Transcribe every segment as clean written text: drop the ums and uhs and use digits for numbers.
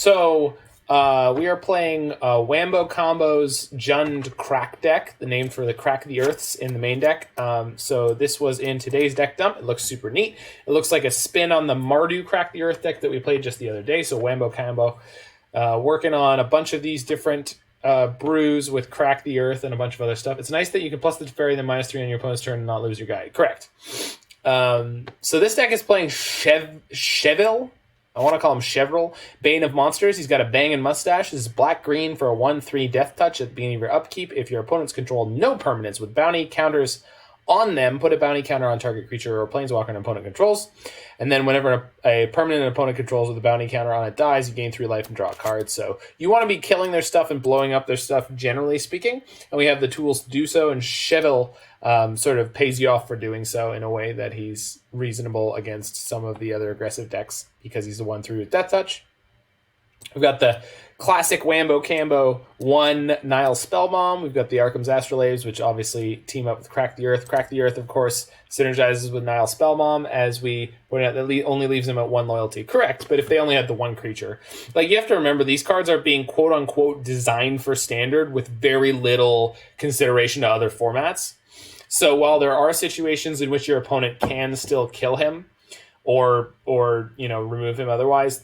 So we are playing Wambo Combo's Jund Crack deck, the name for the Crack the Earths in the main deck. So this was in today's deck dump. It looks super neat. It looks like a spin on the Mardu Crack the Earth deck that we played just the other day. So Wambo Combo working on a bunch of these different brews with Crack the Earth and a bunch of other stuff. It's nice that you can plus the fairy and then -3 on your opponent's turn and not lose your guy. Correct. So this deck is playing Chevill. I want to call him Chevill. Bane of Monsters. He's got a banging mustache. This is black-green for a 1/3 death touch at the beginning of your upkeep. If your opponents control no permanents with bounty counters on them, put a bounty counter on target creature or planeswalker an opponent controls. And then whenever a permanent an opponent controls with a bounty counter on it dies, you gain 3 life and draw a card. So you want to be killing their stuff and blowing up their stuff, generally speaking. And we have the tools to do so, and Chevill sort of pays you off for doing so in a way that he's reasonable against some of the other aggressive decks because he's the 1/3 with Death Touch. We've got the classic Wambo Combo 1 Nihil Spellbomb. We've got the Arcum's Astrolabes, which obviously team up with Crack the Earth. Crack the Earth, of course, synergizes with Nihil Spellbomb, as we pointed out, that only leaves them at 1 loyalty. Correct, but if they only had the 1 creature. Like, you have to remember, these cards are being quote-unquote designed for Standard with very little consideration to other formats. So while there are situations in which your opponent can still kill him or remove him otherwise,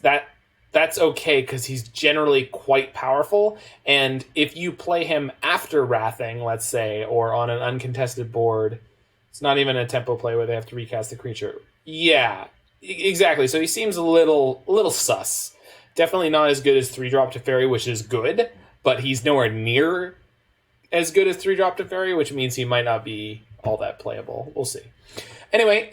that's okay because he's generally quite powerful. And if you play him after Wrathing, let's say, or on an uncontested board, it's not even a tempo play where they have to recast the creature. Yeah, exactly. So he seems a little sus. Definitely not as good as 3-drop Teferi, which is good, but he's nowhere near as good as 3-drop Teferi, which means he might not be all that playable. We'll see. Anyway,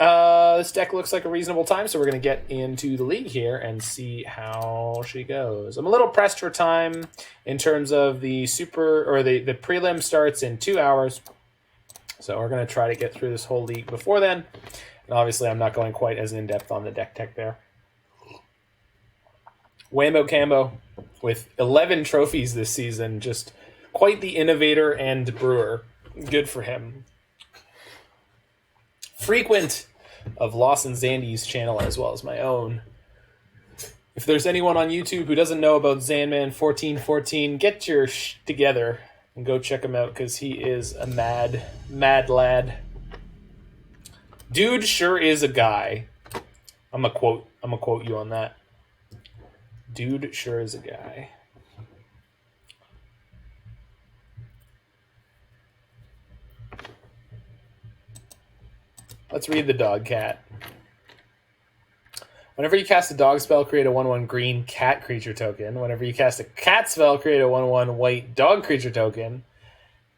this deck looks like a reasonable time, so we're going to get into the league here and see how she goes. I'm a little pressed for time in terms of the the prelim starts in 2 hours, so we're going to try to get through this whole league before then. And obviously, I'm not going quite as in-depth on the deck tech there. Wambo Combo with 11 trophies this season, just quite the innovator and brewer. Good for him. Frequent of Lawson Zandy's channel as well as my own. If there's anyone on YouTube who doesn't know about Zanman1414, get your together and go check him out because he is a mad lad. Dude sure is a guy. I'm gonna quote you on that. Dude sure is a guy. Let's read the dog cat. Whenever you cast a dog spell, create a 1/1 green cat creature token. Whenever you cast a cat spell, create a 1/1 white dog creature token.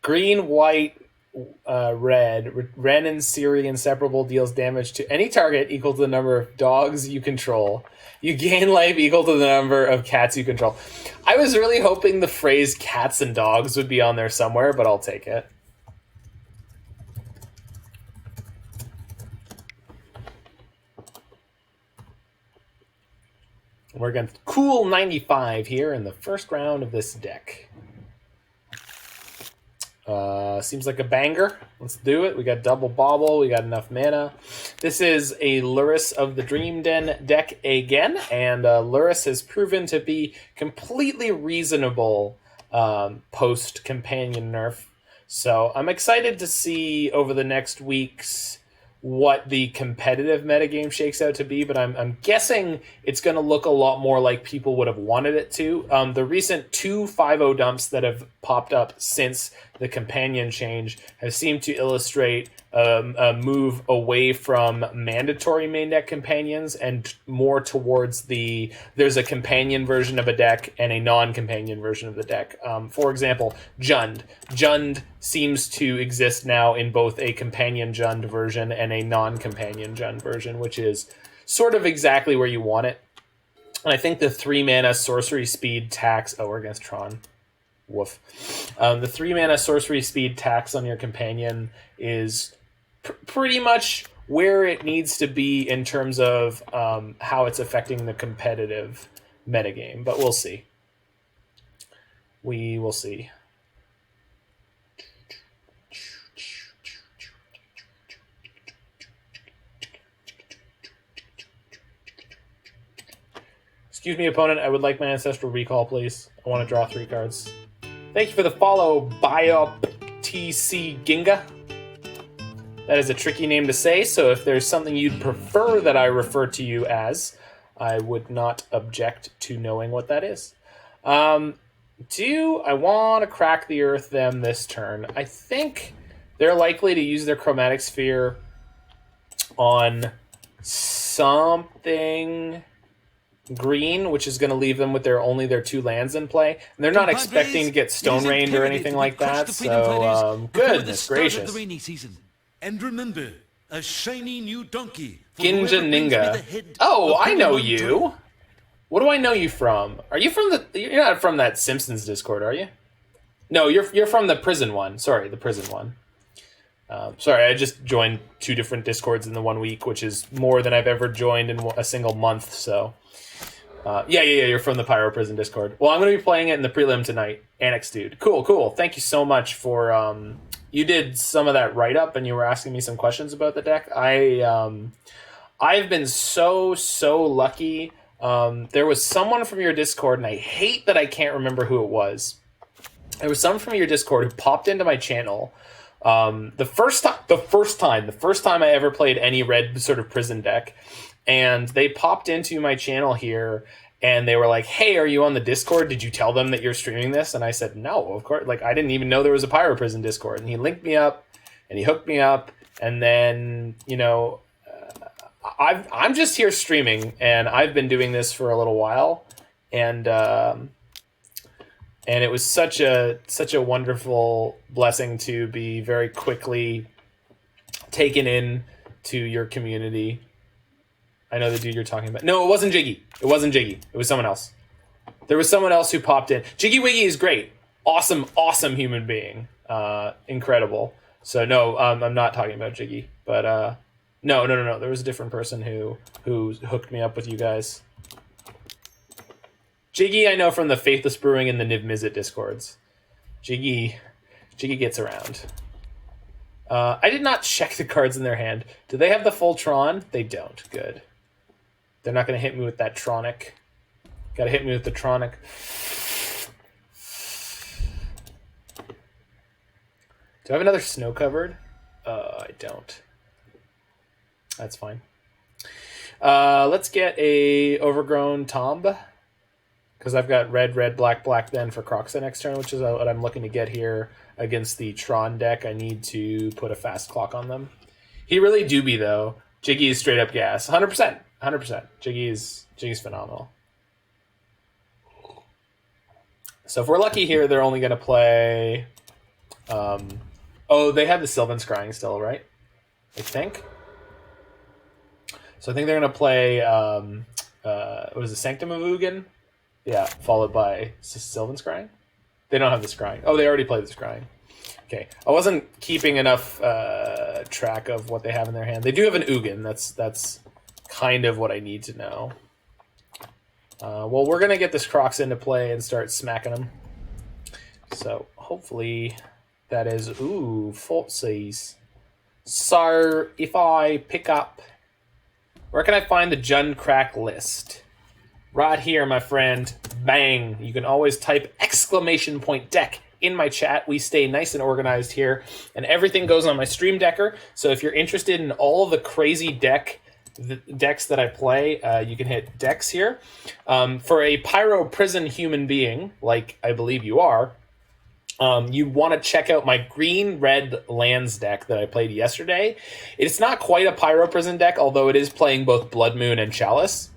Green, white, red. Wrenn and Six inseparable deals damage to any target equal to the number of dogs you control. You gain life equal to the number of cats you control. I was really hoping the phrase cats and dogs would be on there somewhere, but I'll take it. We're going to cool 95 here in the first round of this deck. Seems like a banger. Let's do it. We got double Bauble. We got enough mana. This is a Lurrus of the Dream Den deck again, and Lurrus has proven to be completely reasonable post-companion nerf. So I'm excited to see over the next weeks what the competitive metagame shakes out to be, but I'm guessing it's going to look a lot more like people would have wanted it to. The recent 2 5/0 dumps that have popped up since the companion change have seemed to illustrate a move away from mandatory main deck companions and more towards there's a companion version of a deck and a non-companion version of the deck. For example, Jund. Jund seems to exist now in both a companion Jund version and a non-companion Jund version, which is sort of exactly where you want it. And I think the 3-mana sorcery speed tax... Oh, we're against Tron. Woof. The 3-mana sorcery speed tax on your companion is pretty much where it needs to be in terms of how it's affecting the competitive metagame. But we'll see. We will see. Excuse me, opponent. I would like my Ancestral Recall, please. I want to draw 3 cards. Thank you for the follow, BiopTC Ginga. That is a tricky name to say, so if there's something you'd prefer that I refer to you as, I would not object to knowing what that is. Do I want to crack the earth them this turn? I think they're likely to use their Chromatic Sphere on something green, which is going to leave them with only their 2 lands in play. And they're not expecting to get Stone Rained or anything like that, so goodness gracious. And remember, a shiny new donkey. Ginja Ninga. Oh, I know you. What do I know you from? Are you from you're not from that Simpsons Discord, are you? No, you're from the prison one. Sorry, the prison one. Sorry, I just joined 2 different Discords in the 1 week, which is more than I've ever joined in a single month, so... yeah, you're from the Pyro Prison Discord. Well, I'm going to be playing it in the prelim tonight. Annex Dude. Cool. Thank you so much for... you did some of that write-up, and you were asking me some questions about the deck. I've been so lucky. There was someone from your Discord, and I hate that I can't remember who it was. There was someone from your Discord who popped into my channel... the first time I ever played any red sort of prison deck, and they popped into my channel here and they were like, "Hey, are you on the Discord? Did you tell them that you're streaming this?" And I said, "No, of course. Like, I didn't even know there was a Pyro Prison Discord." And he linked me up and he hooked me up, and then, you know, I'm just here streaming, and I've been doing this for a little while, and it was such a wonderful blessing to be very quickly taken in to your community. I know the dude you're talking about. No, it wasn't Jiggy. It was someone else. There was someone else who popped in. Jiggy Wiggy is great. Awesome human being. Incredible. So no, I'm not talking about Jiggy. But no. There was a different person who hooked me up with you guys. Jiggy, I know from the Faithless Brewing and the Niv Mizzet Discords. Jiggy gets around. I did not check the cards in their hand. Do they have the full Tron? They don't. Good. They're not going to hit me with that Tronic. Got to hit me with the Tronic. Do I have another Snow Covered? I don't. That's fine. Let's get a Overgrown Tomb, because I've got red, black then for Kroxa next turn, which is what I'm looking to get here against the Tron deck. I need to put a fast clock on them. He really do be, though. Jiggy is straight up gas. 100%. Jiggy's phenomenal. So if we're lucky here, they're only going to play... oh, they have the Sylvan Scrying still, right? I think. So I think they're going to play... what is it, Sanctum of Ugin? Yeah, followed by Sylvan Scrying. They don't have the Scrying. Oh, they already played the Scrying. Okay, I wasn't keeping enough track of what they have in their hand. They do have an Ugin. That's kind of what I need to know. Well, we're going to get this Kroxa into play and start smacking them. So hopefully that is... Ooh, Thoughtseize. So if I pick up... Where can I find the Jund Crack list? Right here, my friend. Bang. You can always type !deck in my chat. We stay nice and organized here, and everything goes on my Stream Decker. So if you're interested in all of the crazy decks that I play, you can hit decks here. For a Pyro Prison human being, like I believe you are, you want to check out my green-red lands deck that I played yesterday. It's not quite a Pyro Prison deck, although it is playing both Blood Moon and Chalice.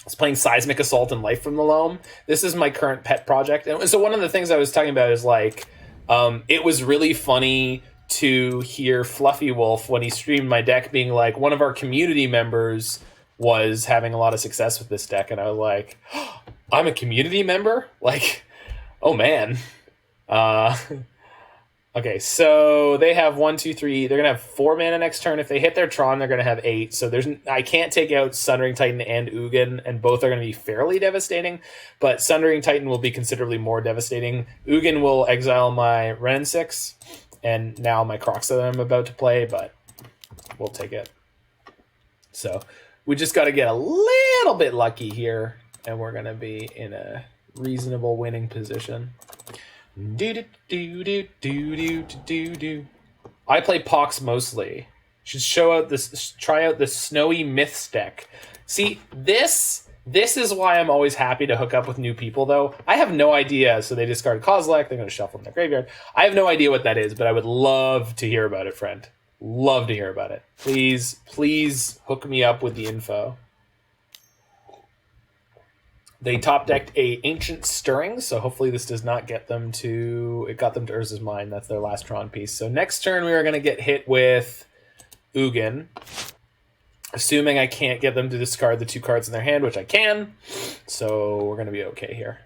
It's playing Seismic Assault and Life from the Loam. This is my current pet project. And so one of the things I was talking about is, like, it was really funny to hear Fluffy Wolf, when he streamed my deck, being like, one of our community members was having a lot of success with this deck. And I was like, oh, I'm a community member? Like, oh, man. Okay, so they have 1, 2, 3. They're gonna have 4 mana next turn. If they hit their Tron, they're gonna have 8. So I can't take out Sundering Titan and Ugin, and both are gonna be fairly devastating. But Sundering Titan will be considerably more devastating. Ugin will exile my Wrenn and Six, and now my Kroxa that I'm about to play. But we'll take it. So we just got to get a little bit lucky here, and we're going to be in a reasonable winning position. I play Pox mostly. Should try out this Snowy Myths deck. See, this is why I'm always happy to hook up with new people, though. I have no idea. So they discard Kozilek. They're going to shuffle in their graveyard. I have no idea what that is, but I would love to hear about it, friend. Love to hear about it. Please hook me up with the info. They top decked a Ancient Stirring, so hopefully this does not get them to... It got them to Urza's Mine. That's their last Tron piece. So next turn we are going to get hit with Ugin. Assuming I can't get them to discard the 2 cards in their hand, which I can. So we're going to be okay here.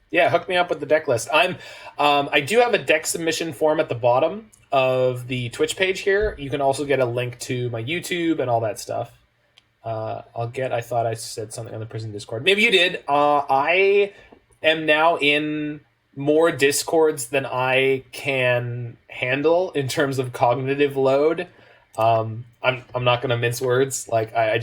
Yeah, hook me up with the deck list. I do have a deck submission form at the bottom of the Twitch page here. You can also get a link to my YouTube and all that stuff. I thought I said something on the Prison Discord. Maybe you did. I am now in more Discords than I can handle in terms of cognitive load. I'm not going to mince words. Like I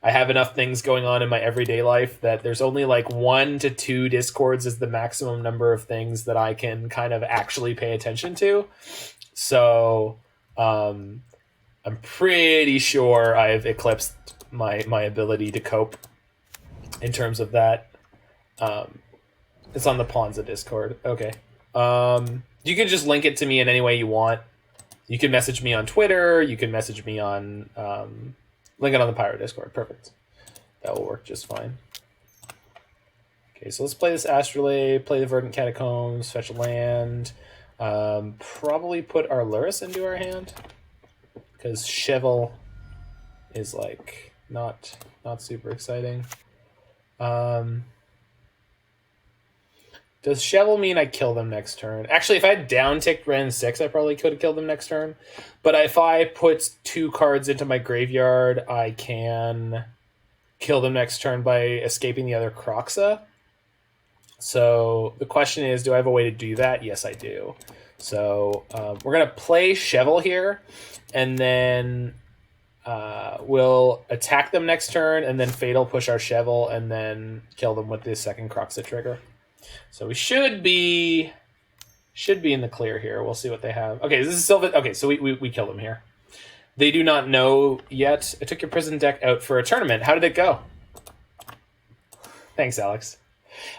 have enough things going on in my everyday life that there's only like 1 to 2 Discords is the maximum number of things that I can kind of actually pay attention to. So, I'm pretty sure I've eclipsed my ability to cope in terms of that. It's on the Ponza Discord. Okay. You can just link it to me in any way you want. You can message me on Twitter. You can message me on... link it on the Pyro Discord. Perfect. That will work just fine. Okay, so let's play this Astrolabe, play the Verdant Catacombs, fetch a land. Probably put our Lurrus into our hand. Because Chevill is like not super exciting. Does Chevill mean I kill them next turn? Actually, if I had down-ticked Wrenn and Six, I probably could have killed them next turn. But if I put 2 cards into my graveyard, I can kill them next turn by escaping the other Kroxa. So the question is, do I have a way to do that? Yes, I do. So we're going to play Chevill here, and then we'll attack them next turn, and then Fatal push our Chevill, and then kill them with the second Kroxa trigger. So we should be in the clear here. We'll see what they have. Okay, this is Sylvan. Okay, so we kill them here. They do not know yet. I took your prison deck out for a tournament. How did it go? Thanks, Alex.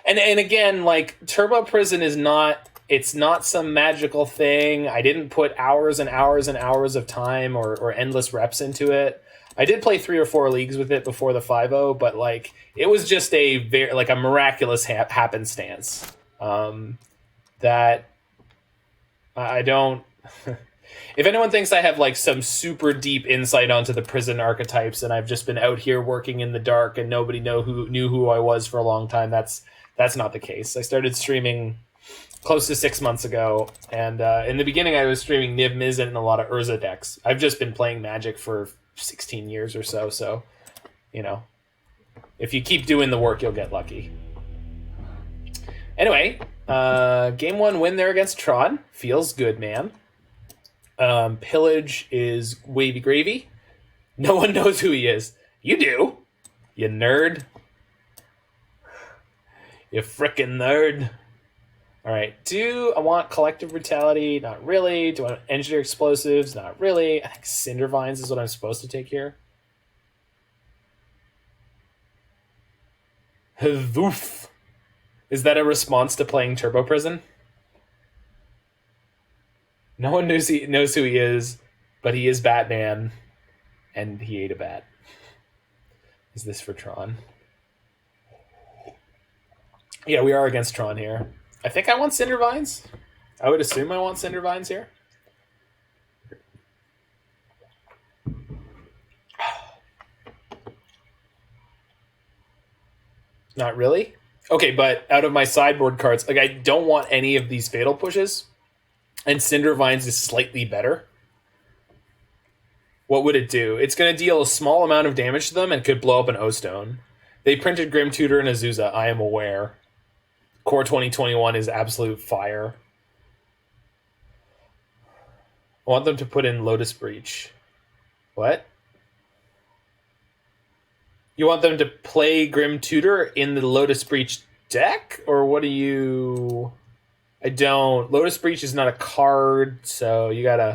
And again, like Turbo Prison is not. It's not some magical thing. I didn't put hours and hours and hours of time or endless reps into it. I did play 3 or 4 leagues with it before the 5-0, but like it was just a miraculous happenstance. That I don't. If anyone thinks I have like some super deep insight onto the prison archetypes, and I've just been out here working in the dark and nobody knew who I was for a long time, that's not the case. I started streaming close to 6 months ago, and in the beginning I was streaming Niv Mizzet and a lot of Urza decks. I've just been playing Magic for 16 years or so, you know, if you keep doing the work, you'll get lucky. Anyway, game 1 win there against Tron. Feels good, man. Pillage is wavy gravy. No one knows who he is. You do. You nerd. You frickin' nerd. Alright, do I want Collective Brutality? Not really. Do I want Engineer Explosives? Not really. I think Cindervines is what I'm supposed to take here. Voof. Is that a response to playing Turbo Prison? No one knows who he is, but he is Batman, and he ate a bat. Is this for Tron? Yeah, we are against Tron here. I think I want Cindervines. I would assume I want Cindervines here. Not really. Okay, but out of my sideboard cards, like I don't want any of these fatal pushes, and Cindervines is slightly better. What would it do? It's going to deal a small amount of damage to them and could blow up an O-Stone. They printed Grim Tutor and Azusa, I am aware. Core 2021 is absolute fire. I want them to put in Lotus Breach. What? You want them to play Grim Tutor in the Lotus Breach deck? Or what do you... I don't... Lotus Breach is not a card, so you're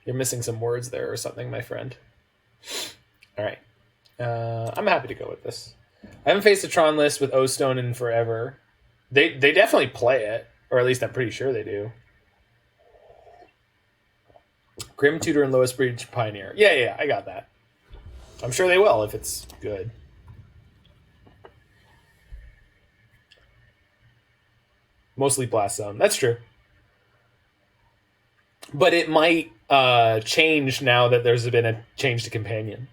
missing some words there or something, my friend. All right. I'm happy to go with this. I haven't faced a Tron list with O-Stone in forever. They definitely play it, or at least I'm pretty sure they do. Grim Tutor and Lotus Breach Pioneer. Yeah, I got that. I'm sure they will if it's good. Mostly Blast Zone. That's true. But it might change now that there's been a change to Companion.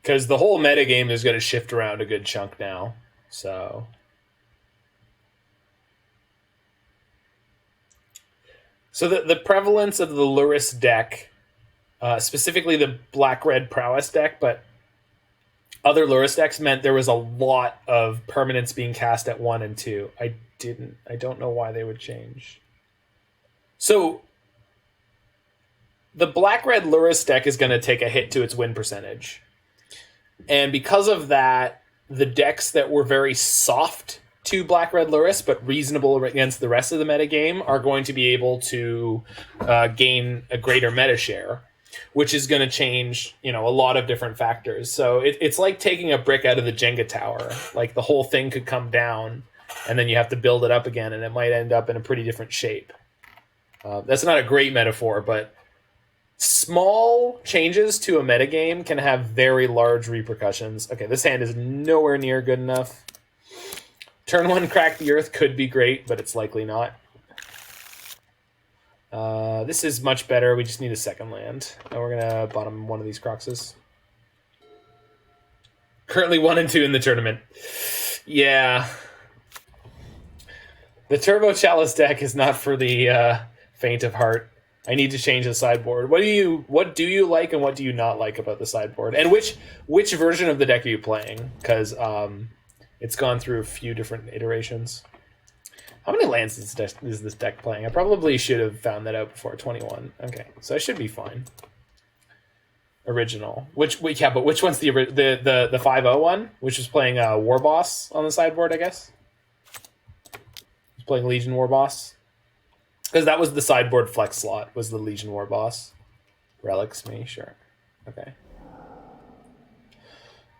Because the whole metagame is going to shift around a good chunk now. So the prevalence of the Lurrus deck, specifically the Black-Red Prowess deck, but other Lurrus decks meant there was a lot of permanents being cast at 1 and 2. I don't know why they would change. So the Black-Red Lurrus deck is going to take a hit to its win percentage. And because of that, the decks that were very soft to Black-Red Lurrus, but reasonable against the rest of the metagame, are going to be able to gain a greater meta share, which is going to change, a lot of different factors. So it's like taking a brick out of the Jenga tower. Like, the whole thing could come down, and then you have to build it up again, and it might end up in a pretty different shape. That's not a great metaphor, but small changes to a metagame can have very large repercussions. Okay, this hand is nowhere near good enough. Turn 1 Crack the Earth could be great, but it's likely not. This is much better. We just need a second land. And we're going to bottom one of these Kroxas. Currently 1 and 2 in the tournament. Yeah. The Turbo Chalice deck is not for the faint of heart. I need to change the sideboard. What do you like and what do you not like about the sideboard? And which version of the deck are you playing? Because it's gone through a few different iterations. How many lands is this deck playing? I probably should have found that out before 21. Okay, so I should be fine. Original. But which one's the 5-0 one? Which is playing War Boss on the sideboard, I guess? It's playing Legion War Boss. Because that was the sideboard flex slot, was the Legion War Boss. Relics me, sure. Okay.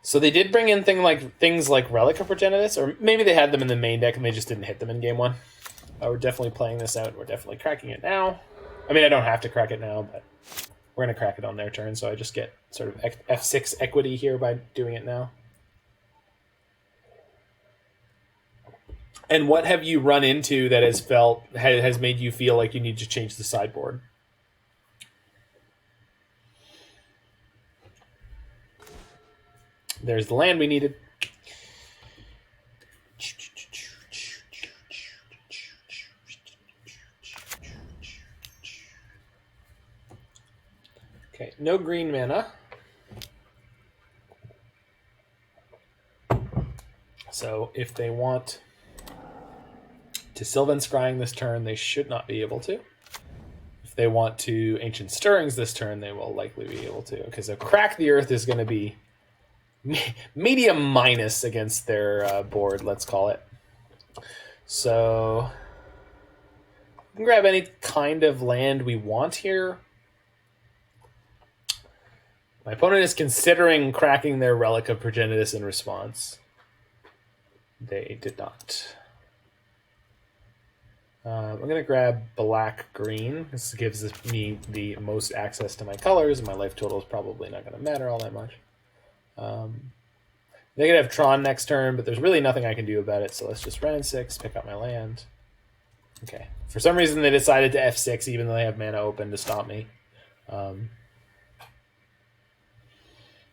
So they did bring in things like Relic of Progenitus, or maybe they had them in the main deck and they just didn't hit them in game 1. We're definitely playing this out. We're definitely cracking it now. I mean, I don't have to crack it now, but we're going to crack it on their turn, so I just get sort of F6 equity here by doing it now. And what have you run into that has made you feel like you need to change the sideboard? There's the land we needed. Okay, no green mana. So if they want to Sylvan Scrying this turn, they should not be able to. If they want to Ancient Stirrings this turn, they will likely be able to. Because a Crack the Earth is going to be medium minus against their board, let's call it. So we can grab any kind of land we want here. My opponent is considering cracking their Relic of Progenitus in response. They did not. I'm going to grab black-green. This gives me the most access to my colors, and my life total is probably not going to matter all that much. They could have Tron next turn, but there's really nothing I can do about it, so let's just Wrenn and Six, pick up my land. Okay. For some reason, they decided to F6, even though they have mana open to stop me.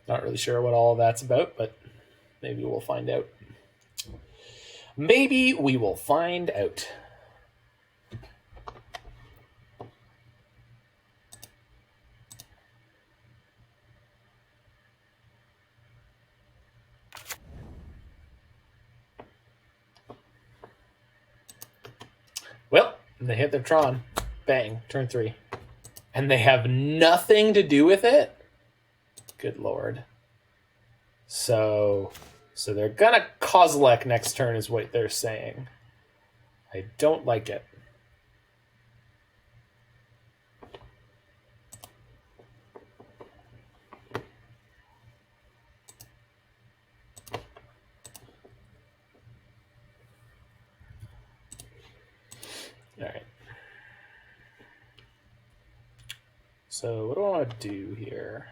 Not really sure what all of that's about, but maybe we'll find out. Maybe we will find out. Well, they hit their Tron. Bang. Turn 3. And they have nothing to do with it? Good lord. So they're gonna Kozilek next turn is what they're saying. I don't like it. All right. So what do I want to do here?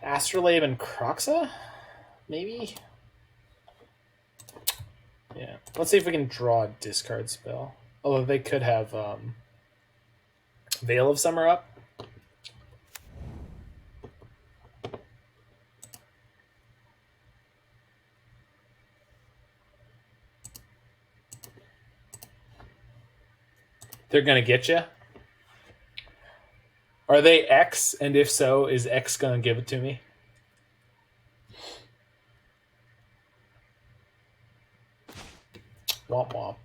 Astrolabe and Kroxa? Maybe? Yeah. Let's see if we can draw a discard spell. Although they could have Veil of Summer up. They're going to get you? Are they X? And if so, is X going to give it to me? Womp womp.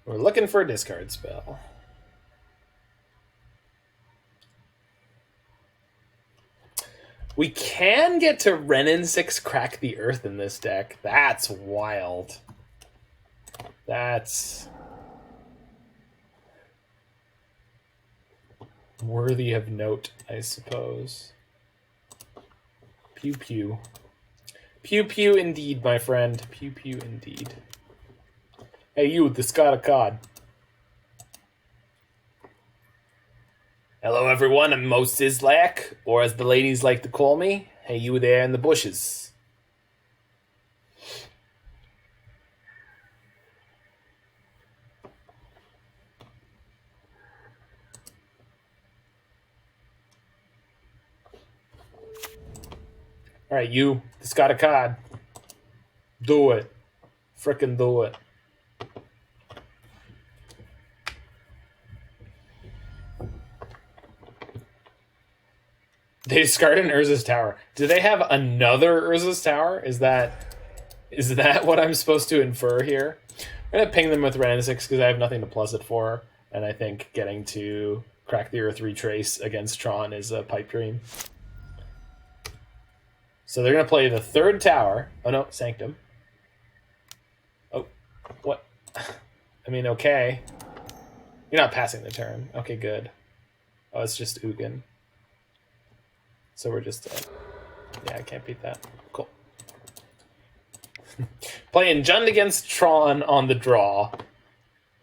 We're looking for a discard spell. We can get to Wrenn and Six Crack the Earth in this deck. That's wild. That's worthy of note, I suppose. Pew pew. Pew pew indeed, my friend. Pew pew indeed. Hey you, discard a card. Hello everyone, I'm Mo Sizlak, or as the ladies like to call me, hey you there in the bushes. Alright, you, discard a card. Do it. Frickin' do it. They discarded an Urza's Tower. Do they have another Urza's Tower? Is that what I'm supposed to infer here? I'm going to ping them with Wrenn and Six because I have nothing to plus it for, and I think getting to Crack the Earth Retrace against Tron is a pipe dream. So they're going to play the third tower. Oh no, Sanctum. Oh, what? I mean, okay. You're not passing the turn. Okay, good. Oh, it's just Ugin. So we're just... yeah, I can't beat that. Cool. Playing Jund against Tron on the draw.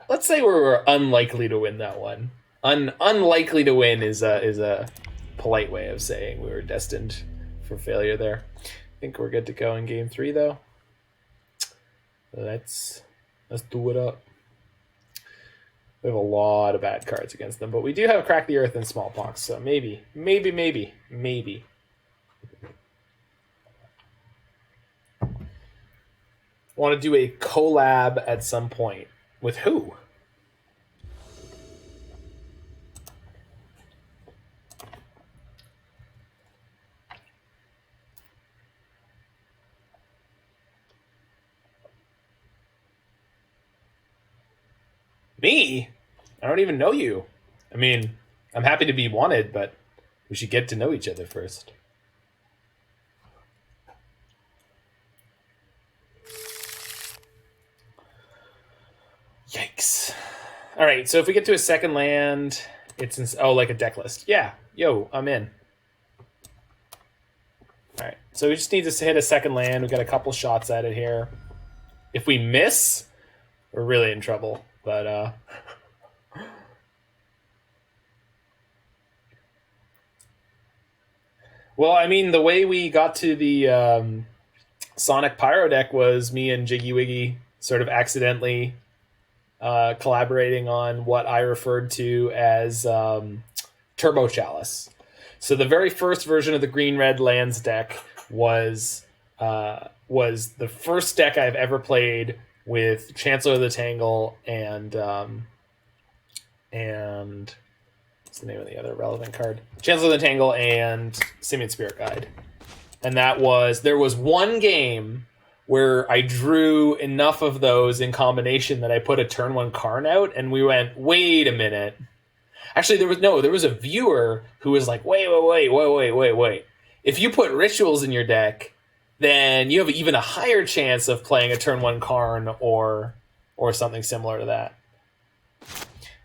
Let's say we're unlikely to win that one. Unlikely to win is a polite way of saying we were destined for failure there. I think we're good to go in game 3, though. Let's do it up. We have a lot of bad cards against them, but we do have Crack the Earth and Smallpox, so maybe. Want to do a collab at some point. With who? Me? I don't even know you. I mean, I'm happy to be wanted, but we should get to know each other first. Yikes. All right, so if we get to a second land, it's in, oh, like a deck list. Yeah, yo, I'm in. All right, so we just need to hit a second land. We got a couple shots at it here. If we miss, we're really in trouble. But well, I mean, the way we got to the Sonic Pyro deck was me and Jiggy Wiggy sort of accidentally collaborating on what I referred to as Turbo Chalice. So the very first version of the Green-Red Lands deck was the first deck I've ever played with Chancellor of the Tangle and what's the name of the other relevant card? Chancellor of the Tangle and Simian Spirit Guide. And there was one game where I drew enough of those in combination that I put a turn 1 Karn out, and we went, wait a minute. Actually, there was a viewer who was like, wait. If you put rituals in your deck, then you have even a higher chance of playing a turn 1 Karn or something similar to that.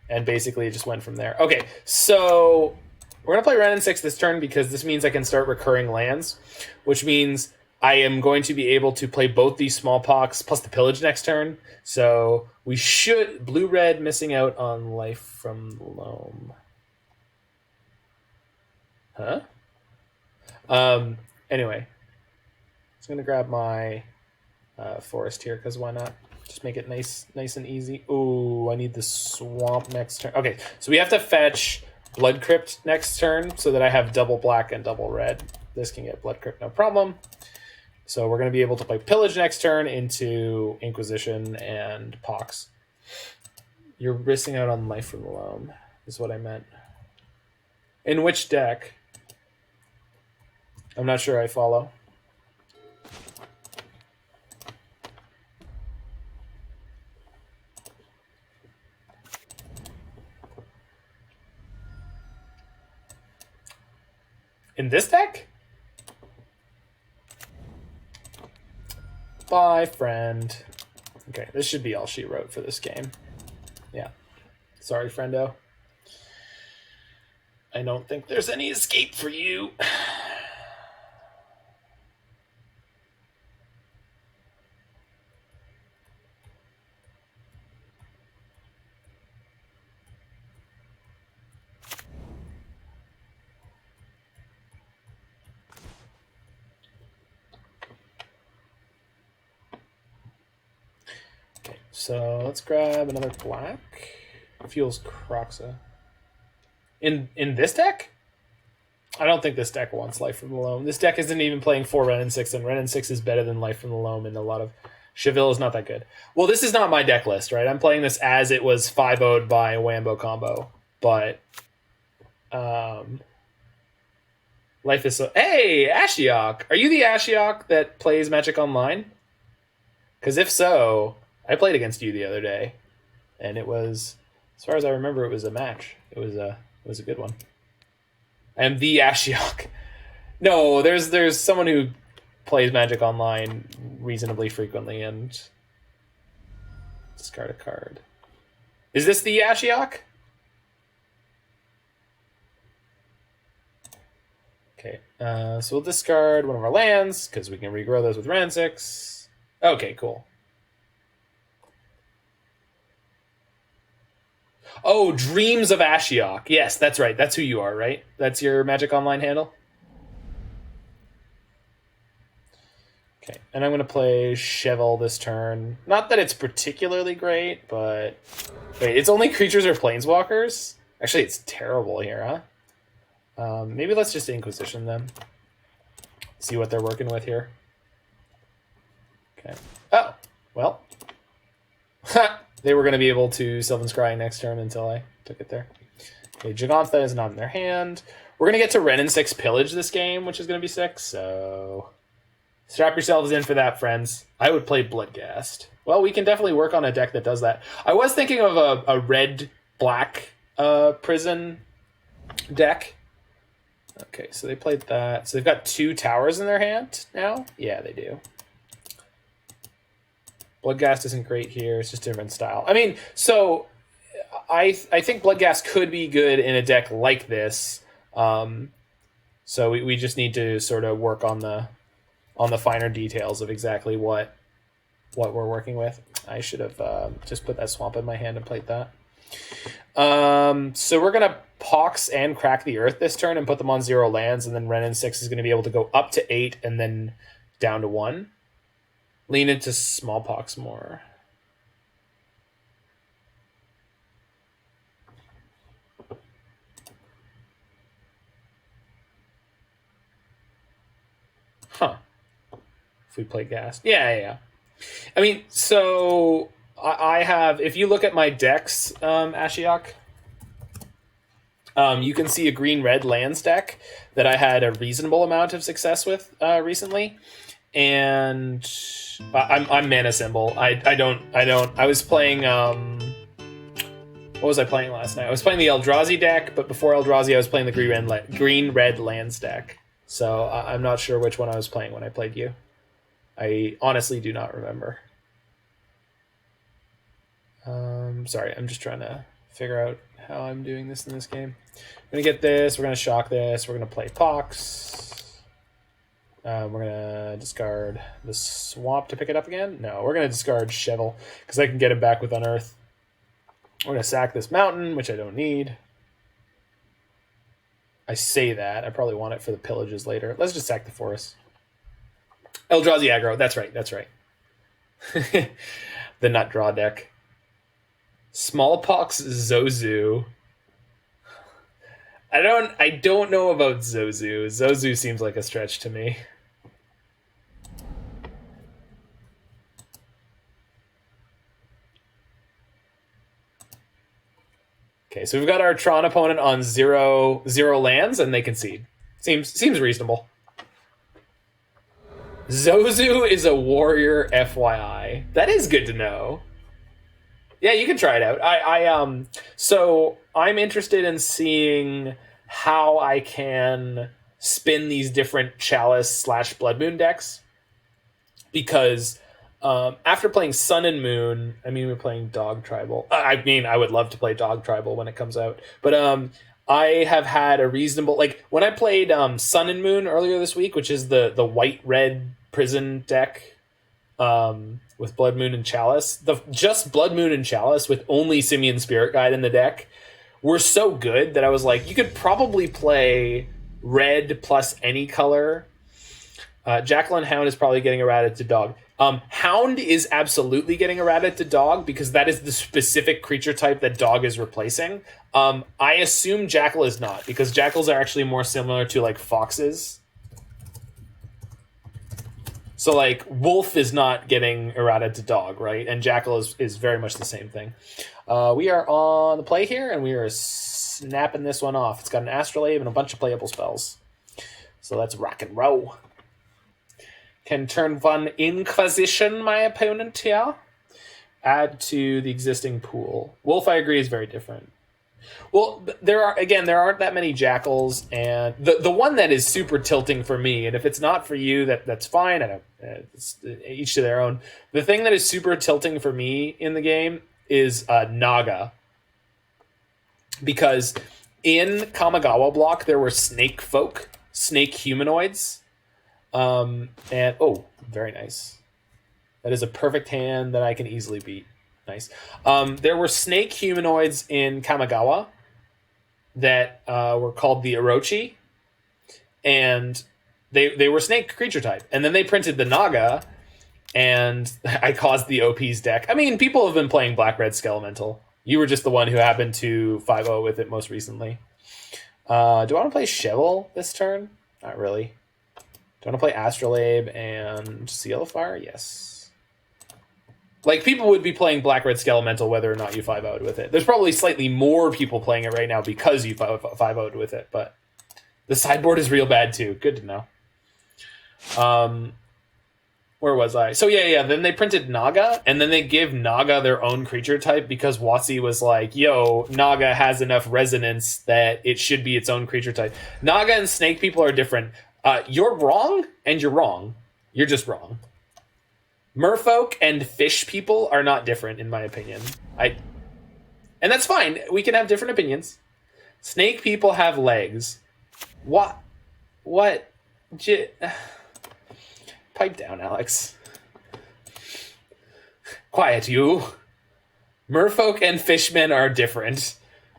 And basically it just went from there. Okay, so we're going to play Wrenn and Six this turn because this means I can start recurring lands, which means I am going to be able to play both these Smallpox plus the Pillage next turn. So we should... Blue-red missing out on Life from the Loam. Huh? Anyway. I'm going to grab my forest here, because why not? Just make it nice and easy. Ooh, I need the swamp next turn. Okay, so we have to fetch Blood Crypt next turn so that I have double black and double red. This can get Blood Crypt, no problem. So we're going to be able to play Pillage next turn into Inquisition and Pox. You're missing out on Life from the Loam, is what I meant. In which deck? I'm not sure I follow. In this deck? Bye, friend. Okay, this should be all she wrote for this game. Yeah. Sorry, friendo. I don't think there's any escape for you. So let's grab another black. Feels Kroxa. In this deck? I don't think this deck wants Life from the Loam. This deck isn't even playing 4 Wrenn and Six, and Wrenn and Six is better than Life from the Loam in a lot of... Chevill is not that good. Well, this is not my deck list, right? I'm playing this as it was 5-0'd by Wambo Combo. But... Life is so... Hey, Ashiok! Are you the Ashiok that plays Magic Online? Because if so... I played against you the other day, and it was, as far as I remember, it was a match. It was a good one. I am the Ashiok. No, there's someone who plays Magic Online reasonably frequently and discard a card. Is this the Ashiok? Okay, so we'll discard one of our lands because we can regrow those with Wrenn and Six. Okay, cool. Oh, Dreams of Ashiok. Yes, that's right. That's who you are, right? That's your Magic Online handle? Okay, and I'm going to play Chevill this turn. Not that it's particularly great, but... Wait, it's only creatures or planeswalkers? Actually, it's terrible here, huh? Maybe let's just Inquisition them. See what they're working with here. Okay. Oh, well. Ha! They were going to be able to Sylvan Scrying next turn until I took it there. Okay, Jegantha is not in their hand. We're going to get to Wrenn and Six Pillage this game, which is going to be 6, so... Strap yourselves in for that, friends. I would play Bloodghast. Well, we can definitely work on a deck that does that. I was thinking of a red-black prison deck. Okay, so they played that. So they've got 2 towers in their hand now? Yeah, they do. Bloodghast isn't great here. It's just a different style. I mean, so I think Bloodghast could be good in a deck like this. So we just need to sort of work on the finer details of exactly what we're working with. I should have just put that swamp in my hand and played that. So we're going to Pox and Crack the Earth this turn and put them on 0 lands, and then Wrenn and Six is going to be able to go up to 8 and then down to 1. Lean into Smallpox more. Huh. If we play Gas. Yeah. I mean, so I have... If you look at my decks, Ashiok, you can see a green-red lands deck that I had a reasonable amount of success with recently. And... I'm Mana Symbol. I was playing What was I playing last night? I was playing the Eldrazi deck, but before Eldrazi, I was playing the green-red lands deck. So I'm not sure which one I was playing when I played you. I honestly do not remember. Sorry, I'm just trying to figure out how I'm doing this in this game. We're going to get this, we're going to shock this, we're going to play Pox. We're going to discard the Swamp to pick it up again. No, we're going to discard Chevill, because I can get him back with Unearth. We're going to sack this mountain, which I don't need. I say that. I probably want it for the pillages later. Let's just sack the forest. Eldrazi aggro. That's right. That's right. The nut draw deck. Smallpox Zozu. I don't know about Zozu. Zozu seems like a stretch to me. Okay, so we've got our Tron opponent on 0 lands, and they concede. Seems reasonable. Zozu is a warrior, FYI. That is good to know. Yeah, you can try it out. So I'm interested in seeing how I can spin these different Chalice / Blood Moon decks, because after playing Sun and Moon, we're playing Dog Tribal. I would love to play Dog Tribal when it comes out, but I have had a reasonable, like when I played Sun and Moon earlier this week, which is the white-red prison deck with Blood Moon and Chalice. Just Blood Moon and Chalice with only Simian Spirit Guide in the deck were so good that I was like, you could probably play red plus any color. Jackal and Hound is probably getting errated to Dog. Hound is absolutely getting errated to Dog because that is the specific creature type that Dog is replacing. I assume Jackal is not, because Jackals are actually more similar to like foxes. So like Wolf is not getting errated to Dog, right? And Jackal is very much the same thing. We are on the play here, and we are snapping this one off. It's got an Astrolabe and a bunch of playable spells. So let's rock and roll. Can turn 1 Inquisition my opponent here. Add to the existing pool. Wolf, I agree, is very different. Well, there aren't that many Jackals, and the one that is super tilting for me, and if it's not for you, that's fine. I don't. It's each to their own. The thing that is super tilting for me in the game is Naga, because in Kamigawa block there were snake folk, snake humanoids, and very nice. That is a perfect hand that I can easily beat. Nice. There were snake humanoids in Kamigawa that were called the Orochi, and they were snake creature type. And then they printed the Naga, and I caused the OP's deck. People have been playing Black-Red Skelemental. You were just the one who happened to 5-0 with it most recently. Do I want to play Chevill this turn? Not really. Do I want to play Astrolabe and Seal of Fire? Yes. Like, people would be playing Black-Red Skelemental whether or not you 5-0'd with it. There's probably slightly more people playing it right now because you 5-0'd with it, but the sideboard is real bad too. Good to know. Where was I? So yeah. Then they printed Naga, and then they give Naga their own creature type because WotC was like, yo, Naga has enough resonance that it should be its own creature type. Naga and snake people are different. You're wrong, and you're wrong. You're just wrong. Merfolk and fish people are not different, in my opinion. And that's fine. We can have different opinions. Snake people have legs. What? Pipe down, Alex. Quiet, you. Merfolk and fishmen are different.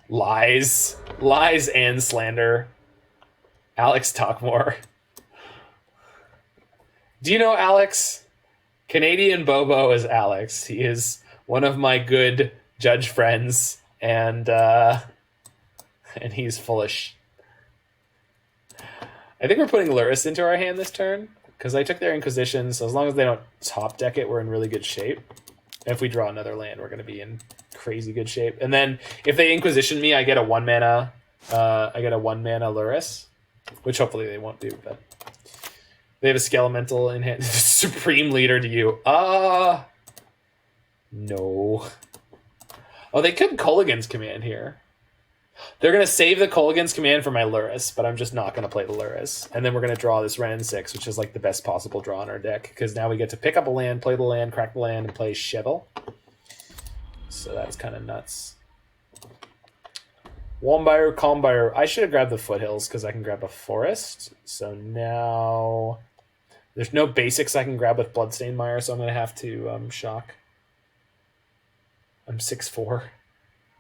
Lies and slander. Alex, talk more. Do you know Alex? Canadian Bobo is Alex. He is one of my good judge friends, and he's full of I think we're putting Lurrus into our hand this turn, because I took their Inquisition, so as long as they don't top deck it, we're in really good shape. And if we draw another land, we're going to be in crazy good shape. And then if they Inquisition me, I get a 1-mana Lurrus, which hopefully they won't do, but they have a Skelemental in hand. Supreme Leader to you. No. Oh, they could Kolaghan's Command here. They're going to save the Kolaghan's Command for my Lurrus, but I'm just not going to play the Lurrus. And then we're going to draw this Wrenn and Six, which is like the best possible draw in our deck, because now we get to pick up a land, play the land, crack the land, and play Chevill. So that's kind of nuts. Wambo Combo. I should have grabbed the Foothills because I can grab a Forest. So now there's no basics I can grab with Bloodstained Mire, so I'm going to have to shock. I'm 6'4",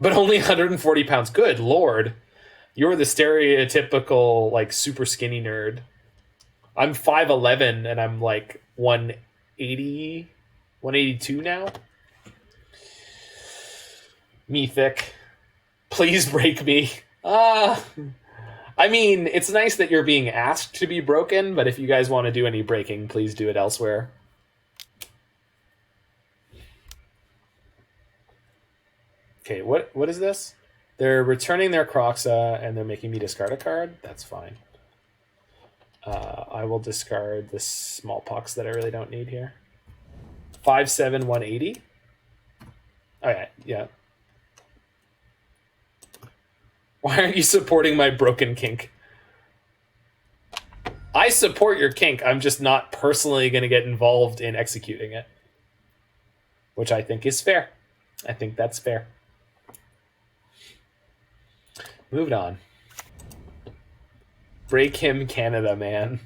but only 140 pounds. Good Lord. You're the stereotypical, like, super skinny nerd. I'm 5'11", and I'm, like, 180, 182 now. Me thick. Please break me. I mean, it's nice that you're being asked to be broken, but if you guys want to do any breaking, please do it elsewhere. Okay, what is this? They're returning their Kroxa, and they're making me discard a card? That's fine. I will discard this Smallpox that I really don't need here. 5/7, 180? Okay, yeah. Why aren't you supporting my broken kink? I support your kink. I'm just not personally going to get involved in executing it. Which I think is fair. I think that's fair. Moving on. Break him, Canada man.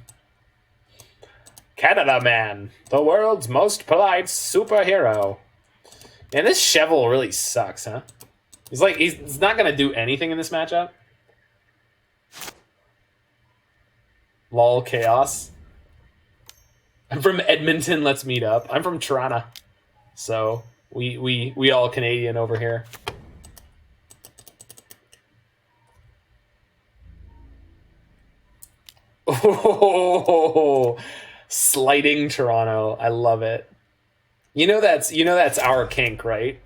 Canada man, the world's most polite superhero. Man, this Chevill really sucks, huh? He's not gonna do anything in this matchup. Lol chaos. I'm from Edmonton, let's meet up. I'm from Toronto. So we all Canadian over here. Oh, slighting Toronto. I love it. You know that's our kink, right?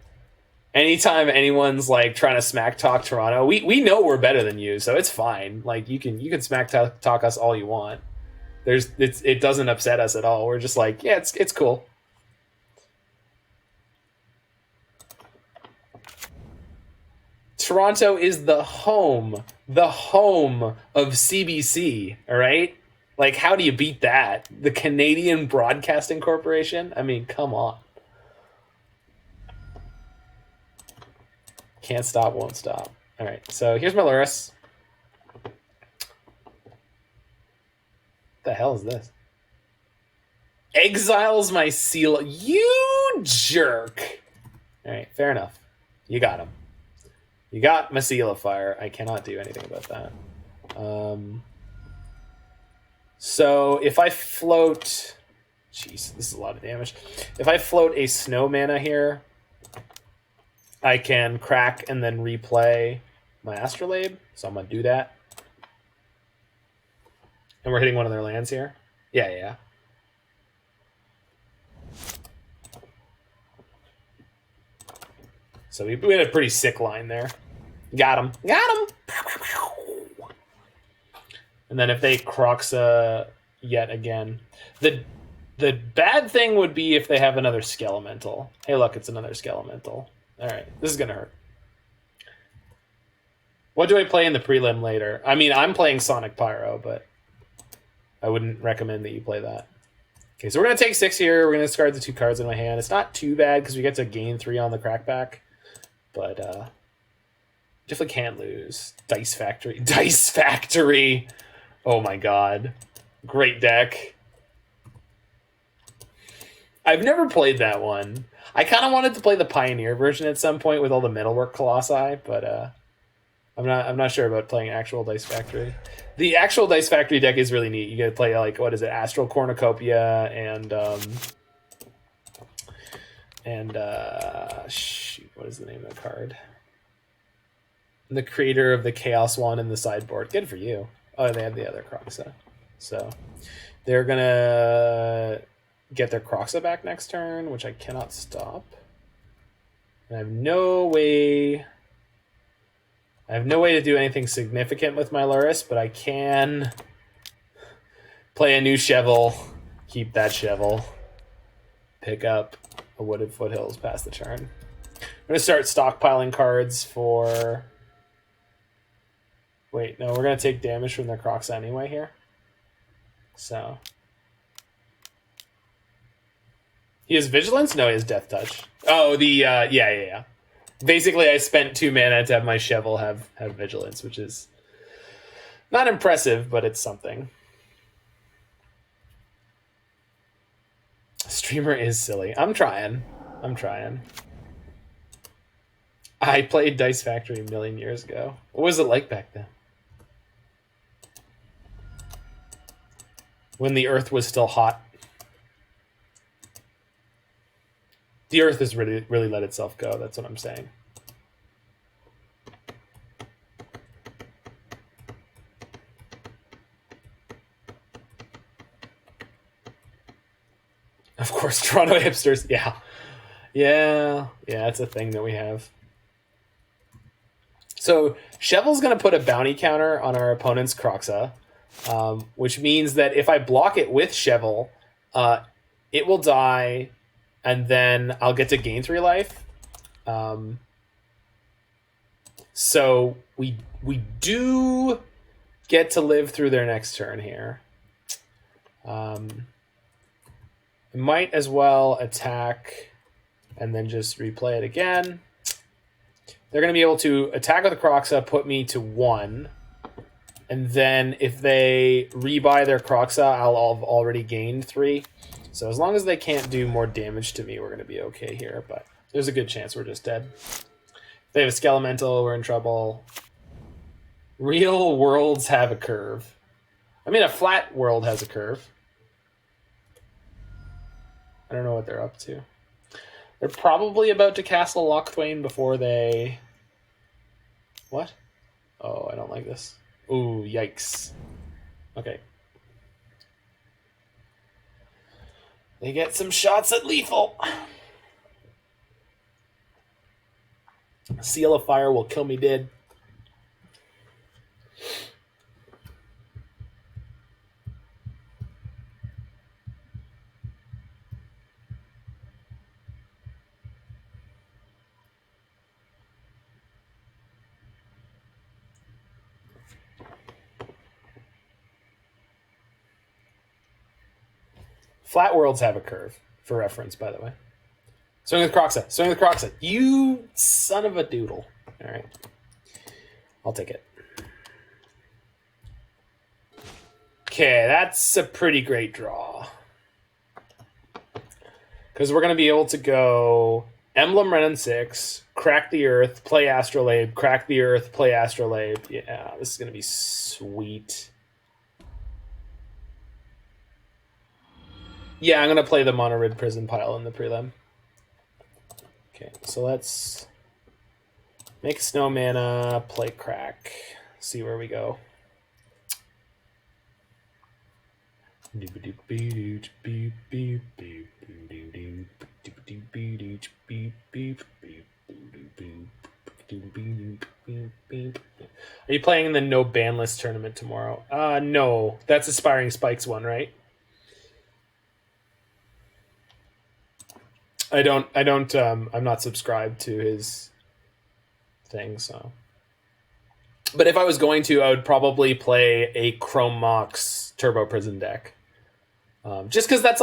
Anytime anyone's like trying to smack talk Toronto, we know we're better than you, so it's fine. Like you can smack talk us all you want. It doesn't upset us at all. We're just like, yeah, it's cool. Toronto is the home of CBC, all right? Like, how do you beat that? The Canadian Broadcasting Corporation? I mean, come on. Can't stop, won't stop. All right, so here's my Lurrus. What the hell is this? Exiles my seal. You jerk. All right, fair enough. You got him. You got my Seal of Fire. I cannot do anything about that. So if I float... Jeez, this is a lot of damage. If I float a snow mana here, I can crack and then replay my Astrolabe. So I'm going to do that. And we're hitting one of their lands here. Yeah. So we had a pretty sick line there. Got him. And then if they Kroxa yet again. The bad thing would be if they have another Skelemental. Hey, look, it's another Skelemental. All right, this is going to hurt. What do I play in the prelim later? I mean, I'm playing Sonic Pyro, but I wouldn't recommend that you play that. Okay, so we're going to take 6 here. We're going to discard the 2 cards in my hand. It's not too bad because we get to gain 3 on the crackback. But definitely can't lose. Dice Factory. Oh my god. Great deck. I've never played that one. I kind of wanted to play the Pioneer version at some point with all the Metalwork Colossi, but I'm not sure about playing actual Dice Factory. The actual Dice Factory deck is really neat. You get to play, like, what is it, Astral Cornucopia and shoot, what is the name of the card? The creator of the Chaos one in the sideboard. Good for you. Oh, they have the other Kroxa. So they're gonna get their Kroxa back next turn, which I cannot stop. And I have no way to do anything significant with my Lurrus, but I can play a new Chevill, keep that Chevill, pick up a Wooded Foothills past the turn. I'm going to start stockpiling cards for... Wait, no, we're going to take damage from their Kroxa anyway here. So... He has Vigilance? No, he has Death Touch. Oh, yeah. Basically, I spent 2 mana to have my Chevill have Vigilance, which is not impressive, but it's something. Streamer is silly. I'm trying. I played Dice Factory a million years ago. What was it like back then? When the Earth was still hot. The Earth has really let itself go. That's what I'm saying. Of course, Toronto hipsters. Yeah, it's a thing that we have. So Chevill's going to put a bounty counter on our opponent's Kroxa, which means that if I block it with Chevill, it will die, and then I'll get to gain 3 life. So we do get to live through their next turn here. Might as well attack and then just replay it again. They're going to be able to attack with the Kroxa, put me to 1. And then if they rebuy their Kroxa, I'll have already gained 3. So as long as they can't do more damage to me, we're going to be okay here. But there's a good chance we're just dead. If they have a Skelemental, we're in trouble. Real worlds have a curve. I mean, a flat world has a curve. I don't know what they're up to. They're probably about to castle Lochthwain before they... What? Oh, I don't like this. Ooh, yikes. Okay. They get some shots at lethal. Seal of Fire will kill me dead. Flat worlds have a curve, for reference, by the way. Swing with Kroxa. You son of a doodle. All right. I'll take it. Okay, that's a pretty great draw. Because we're going to be able to go Emblem, Wrenn and Six, crack the Earth, play Astrolabe, crack the Earth, play Astrolabe. Yeah, this is going to be sweet. Yeah, I'm going to play the Monorid Prison Pile in the prelim. Okay, so let's make snow mana, play crack, see where we go. Are you playing in the no ban list tournament tomorrow? No, that's Aspiring Spikes one, right? I'm not subscribed to his thing, so. But if I was going to, I would probably play a Chrome Mox Turbo Prison deck. Just because that's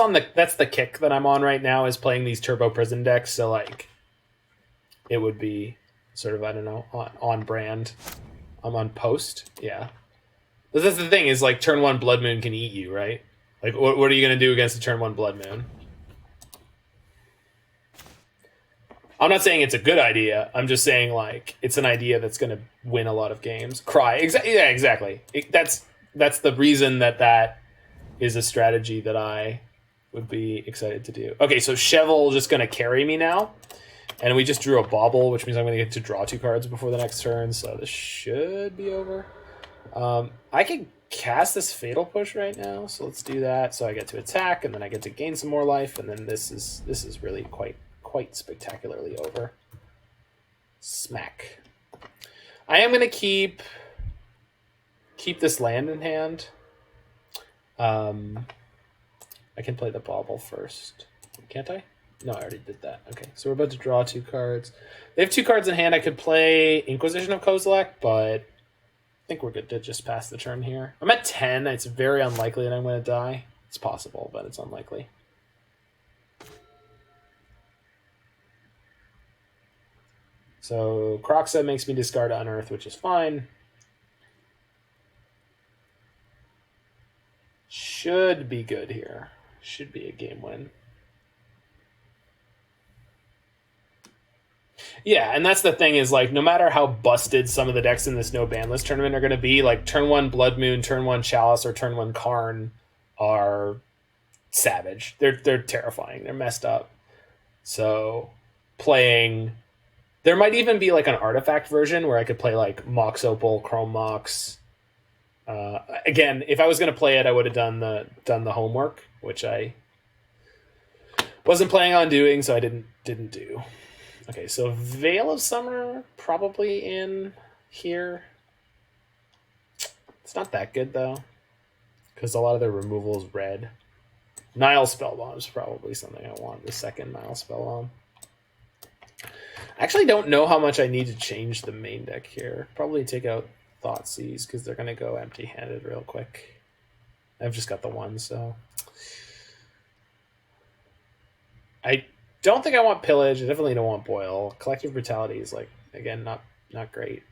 the kick that I'm on right now, is playing these Turbo Prison decks, so like it would be sort of, I don't know, on brand. I'm on post, yeah. But that's the thing, is like turn 1 Blood Moon can eat you, right? Like what are you gonna do against a turn 1 Blood Moon? I'm not saying it's a good idea. I'm just saying, like, it's an idea that's going to win a lot of games. Cry. Yeah, exactly. That's the reason that is a strategy that I would be excited to do. Okay, so Chevill just going to carry me now. And we just drew a Bauble, which means I'm going to get to draw 2 cards before the next turn. So this should be over. I can cast this Fatal Push right now. So let's do that. So I get to attack, and then I get to gain some more life. And then this is really quite spectacularly over. Smack. I am going to keep this land in hand. I can play the Bauble first. Can't I? No, I already did that. Okay, so we're about to draw 2 cards. They have 2 cards in hand. I could play Inquisition of Kozilek, but I think we're good to just pass the turn here. I'm at 10. It's very unlikely that I'm going to die. It's possible, but it's unlikely. So Kroxa makes me discard Unearth, which is fine. Should be good here. Should be a game win. Yeah, and that's the thing is, like, no matter how busted some of the decks in this no ban list tournament are going to be, like, turn 1 Blood Moon, turn 1 Chalice, or turn 1 Karn are savage. They're terrifying. They're messed up. So playing... There might even be, like, an artifact version where I could play, like, Mox Opal, Chrome Mox. Again, if I was going to play it, I would have done the homework, which I wasn't planning on doing, so I didn't do. Okay, so Veil of Summer probably in here. It's not that good, though, because a lot of their removal is red. Nihil Spellbomb is probably something I want, the second Nihil Spellbomb. I actually don't know how much I need to change the main deck here. Probably take out Thoughtseize, because they're going to go empty-handed real quick. I've just got the 1, so... I don't think I want Pillage. I definitely don't want Boil. Collective Brutality is, like, again, not great.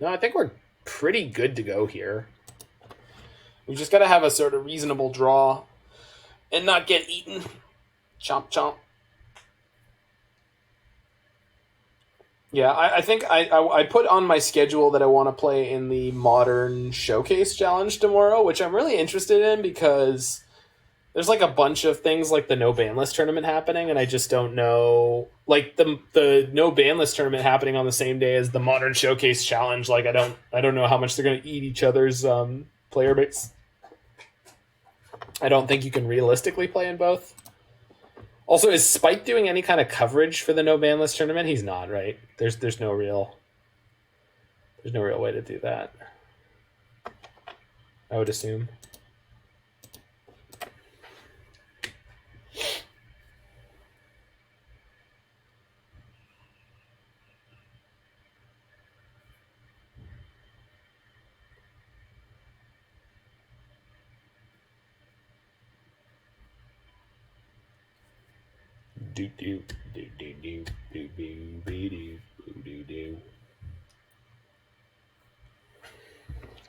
No, I think we're pretty good to go here. We've just got to have a sort of reasonable draw and not get eaten. Chomp, chomp. Yeah, I think I put on my schedule that I want to play in the Modern Showcase Challenge tomorrow, which I'm really interested in because there's like a bunch of things like the no ban list tournament happening, and I just don't know, like the no ban list tournament happening on the same day as the Modern Showcase Challenge. Like I don't know how much they're going to eat each other's player base. I don't think you can realistically play in both. Also, is Spike doing any kind of coverage for the no ban list tournament? He's not, right? There's no real way to do that, I would assume.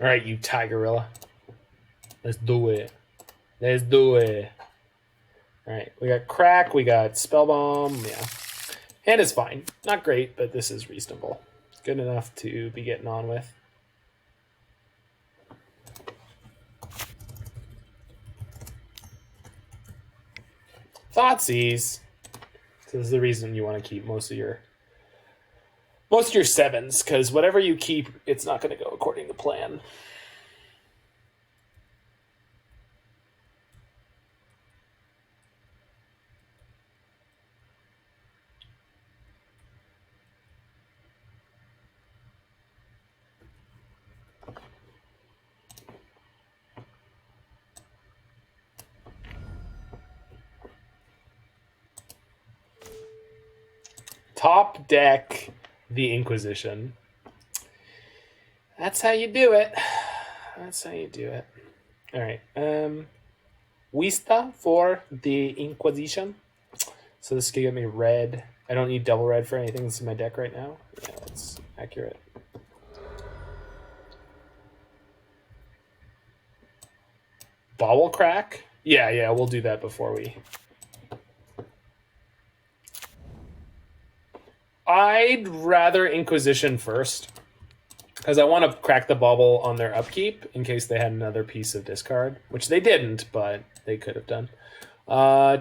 All right, you Tigerilla. Let's do it. Let's do it. All right, we got Crack, we got Spellbomb. Yeah, hand is fine. Not great, but this is reasonable. Good enough to be getting on with. Thoughtseize. So this is the reason you want to keep most of your sevens, because whatever you keep, it's not going to go according to plan. Top deck the Inquisition. That's how you do it. That's how you do it. All right. Vista for the Inquisition. So this could get me red. I don't need double red for anything that's in my deck right now. Yeah, that's accurate. Bauble Crack? Yeah, we'll do that before we... I'd rather Inquisition first, because I want to crack the Bauble on their upkeep in case they had another piece of discard, which they didn't, but they could have done.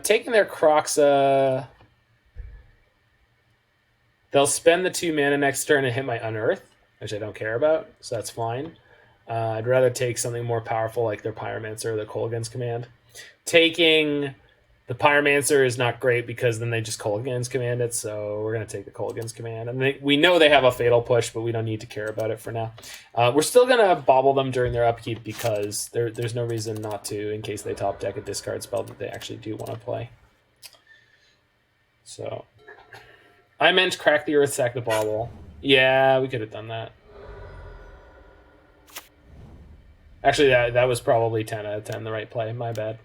Taking their Kroxa, they'll spend the 2 mana next turn and hit my Unearth, which I don't care about, so that's fine. I'd rather take something more powerful like their Pyromancer or the Kolaghan's Command. Taking the Pyromancer is not great because then they just Kolaghan's Command it, so we're going to take the Kolaghan's Command. And we know they have a Fatal Push, but we don't need to care about it for now. We're still going to Bauble them during their upkeep because there's no reason not to in case they top deck a discard spell that they actually do want to play. So I meant crack the earth, sack the bauble. Yeah, we could have done that. Actually, that was probably 10 out of 10 the right play. My bad.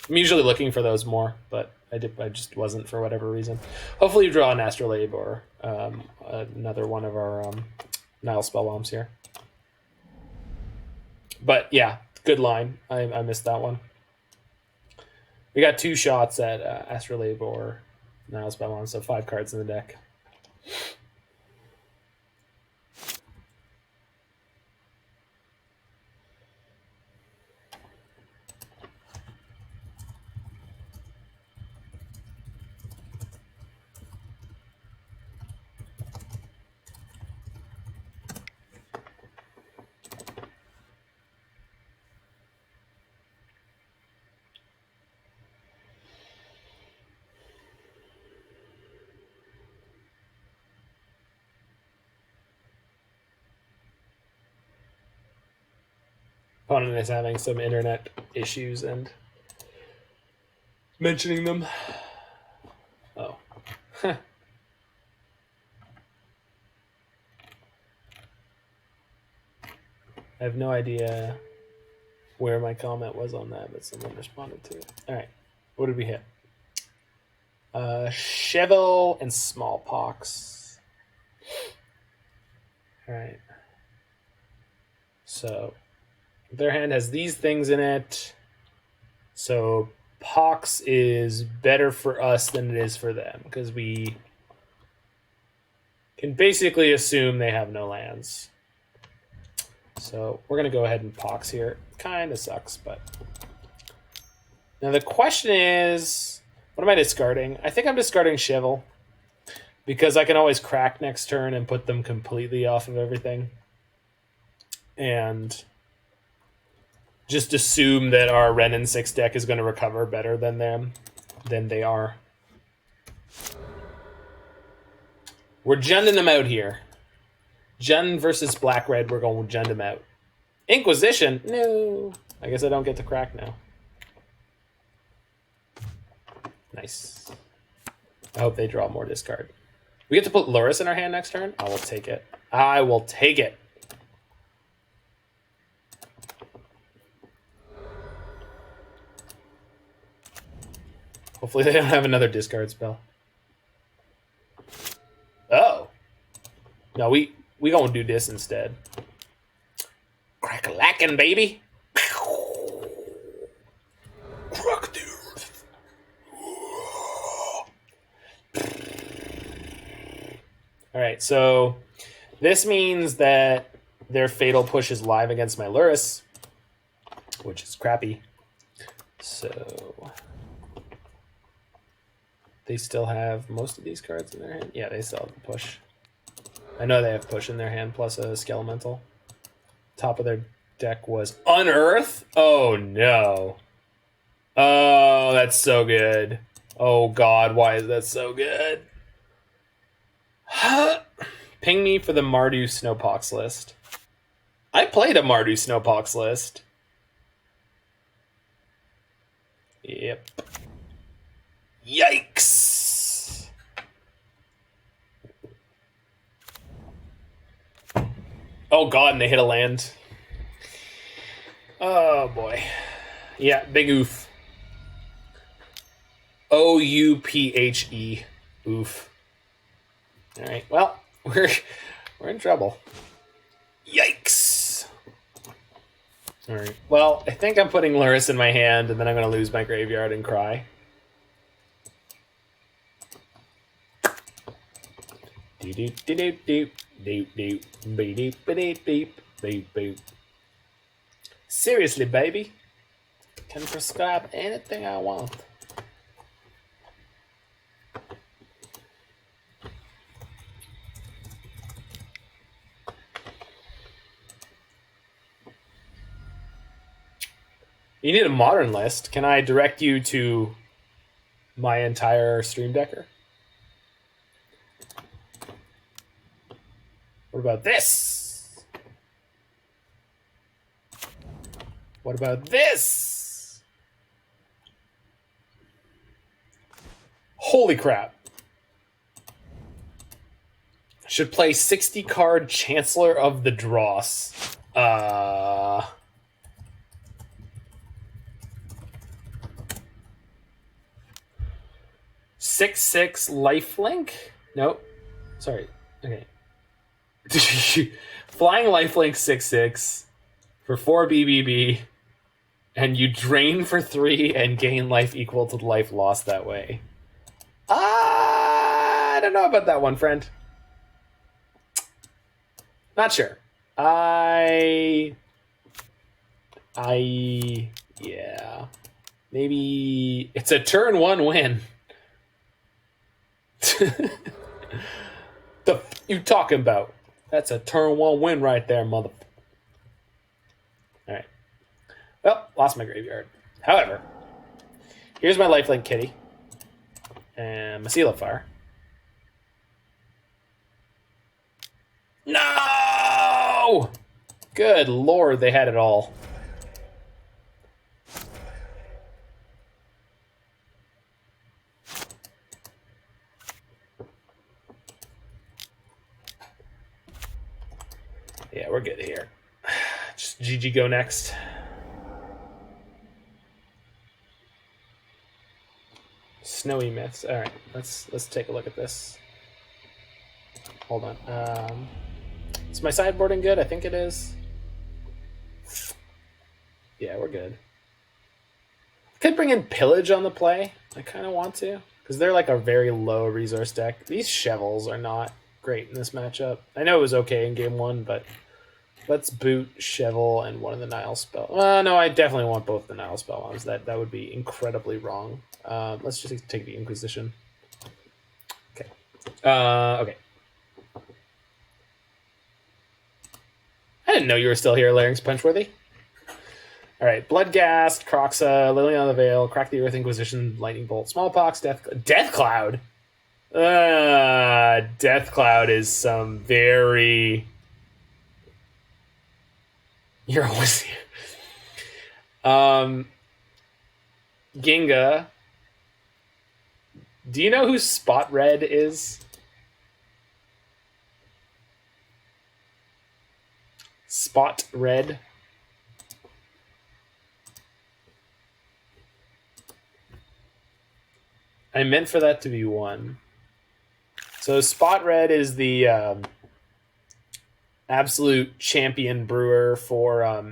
I'm usually looking for those more, but I just wasn't for whatever reason. Hopefully you draw an Astrolabe or another one of our Nihil Spellbombs here. But yeah, good line. I missed that one. We got 2 shots at Astrolabe or Nihil Spellbomb, so 5 cards in the deck. Opponent is having some internet issues and mentioning them. Oh. I have no idea where my comment was on that, but someone responded to it. All right. What did we hit? Chevill and Smallpox. All right. So their hand has these things in it. So Pox is better for us than it is for them because we can basically assume they have no lands. So we're going to go ahead and Pox here. Kind of sucks, but... Now the question is, what am I discarding? I think I'm discarding Chevill because I can always crack next turn and put them completely off of everything. And just assume that our Wrenn and Six deck is going to recover better than they are. We're Junding them out here. Jund versus Black-Red, we're going to Jund them out. Inquisition? No. I guess I don't get to crack now. Nice. I hope they draw more discard. We get to put Lurrus in our hand next turn? I will take it. I will take it. Hopefully they don't have another discard spell. Oh. No, we gonna do this instead. Crack-a-lackin', baby. Crack the earth. Alright, so this means that their Fatal Push is live against my Lurrus, which is crappy. So they still have most of these cards in their hand? Yeah, they still have the push. I know they have push in their hand plus a Skelemental. Top of their deck was Unearth? Oh, no. Oh, that's so good. Oh, God, why is that so good? Ping me for the Mardu Snowpox list. I played a Mardu Snowpox list. Yep. Yikes! Oh god, and they hit a land. Oh boy. Yeah, big oof. O-U-P-H-E. Oof. Alright, well, we're in trouble. Yikes! Alright, well, I think I'm putting Lurrus in my hand, and then I'm going to lose my graveyard and cry. Seriously, baby. Can prescribe anything I want. You need a modern list. Can I direct you to my entire Stream Decker? What about this? What about this? Holy crap. Should play 60 card Chancellor of the Dross. 6/6 lifelink? Nope. Sorry. Okay. Flying lifelink 6/6 for 4 BBB, and you drain for 3 and gain life equal to the life lost that way. I don't know about that one, friend. Not sure. Yeah. Maybe it's a turn 1 win. The you talking about? That's a turn 1 win right there, mother. All right. Well, lost my graveyard. However, here's my lifelink kitty and my seal of fire. No! Good lord, they had it all. Yeah, we're good here. Just GG go next. Snowy myths. All right, let's take a look at this. Hold on. Is my sideboarding good? I think it is. Yeah, we're good. Could bring in Pillage on the play. I kind of want to, because they're like a very low resource deck. These Chevills are not great in this matchup. I know it was okay in game 1, but let's boot Chevill and one of the Nihil Spell. No, I definitely want both the Nihil Spellbombs. That would be incredibly wrong. Let's just take the Inquisition. Okay. Okay. I didn't know you were still here, Larynx Punchworthy. All right, Bloodghast, Kroxa, Liliana of the Veil, Crack the Earth, Inquisition, Lightning Bolt, Smallpox, Death Cloud. Death Cloud is some very... You're always here. Ginga. Do you know who Spot Red is? Spot Red. I meant for that to be 1. So Spot Red is the absolute champion brewer for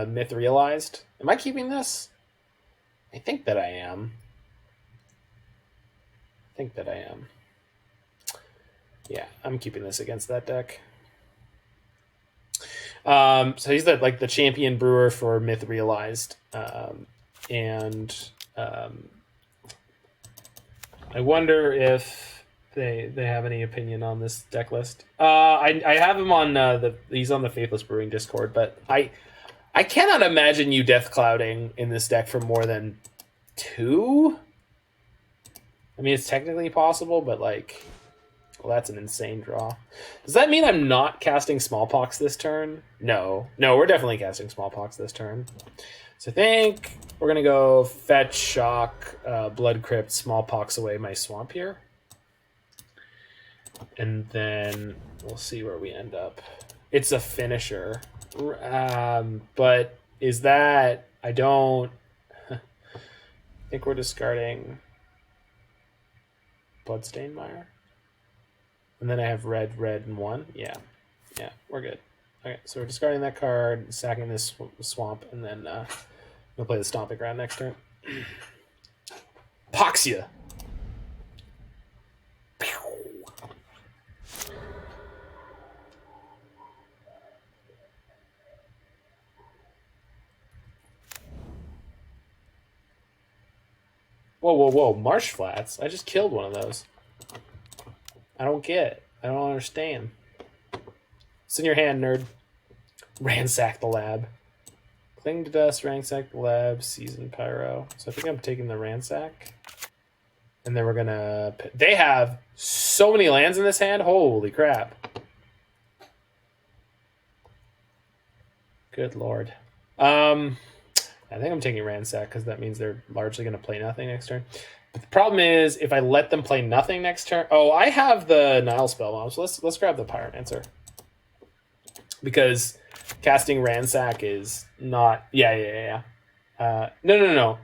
Myth Realized. Am I keeping this? I think that I am. Yeah, I'm keeping this against that deck. So he's the champion brewer for Myth Realized, and I wonder if they have any opinion on this deck list. I have him on he's on the Faithless Brewing Discord, but I cannot imagine you death clouding in this deck for more than 2. I mean, it's technically possible, but well, that's an insane draw. Does that mean I'm not casting Smallpox this turn? No, we're definitely casting Smallpox this turn. So I think we're going to go Fetch, Shock, Blood Crypt, Smallpox away my Swamp here. And then we'll see where we end up. It's a finisher. But is that... I don't... I think we're discarding Bloodstained Mire. And then I have red, and 1. Yeah, we're good. Okay, so we're discarding that card, sacking this swamp, and then we'll play the Stomping Ground next turn. Poxia. Whoa, Marsh Flats? I just killed one of those. I don't get it. I don't understand. It's in your hand, nerd. Ransack the lab. Cling to dust, ransack the lab, season pyro. So I think I'm taking the ransack. And then we're gonna... They have so many lands in this hand. Holy crap. Good lord. I think I'm taking ransack because that means they're largely going to play nothing next turn. But the problem is, if I let them play nothing next turn... Oh, I have the Nihil Spellbomb, so let's grab the Pyromancer. Because casting Ransack is not... Yeah. No.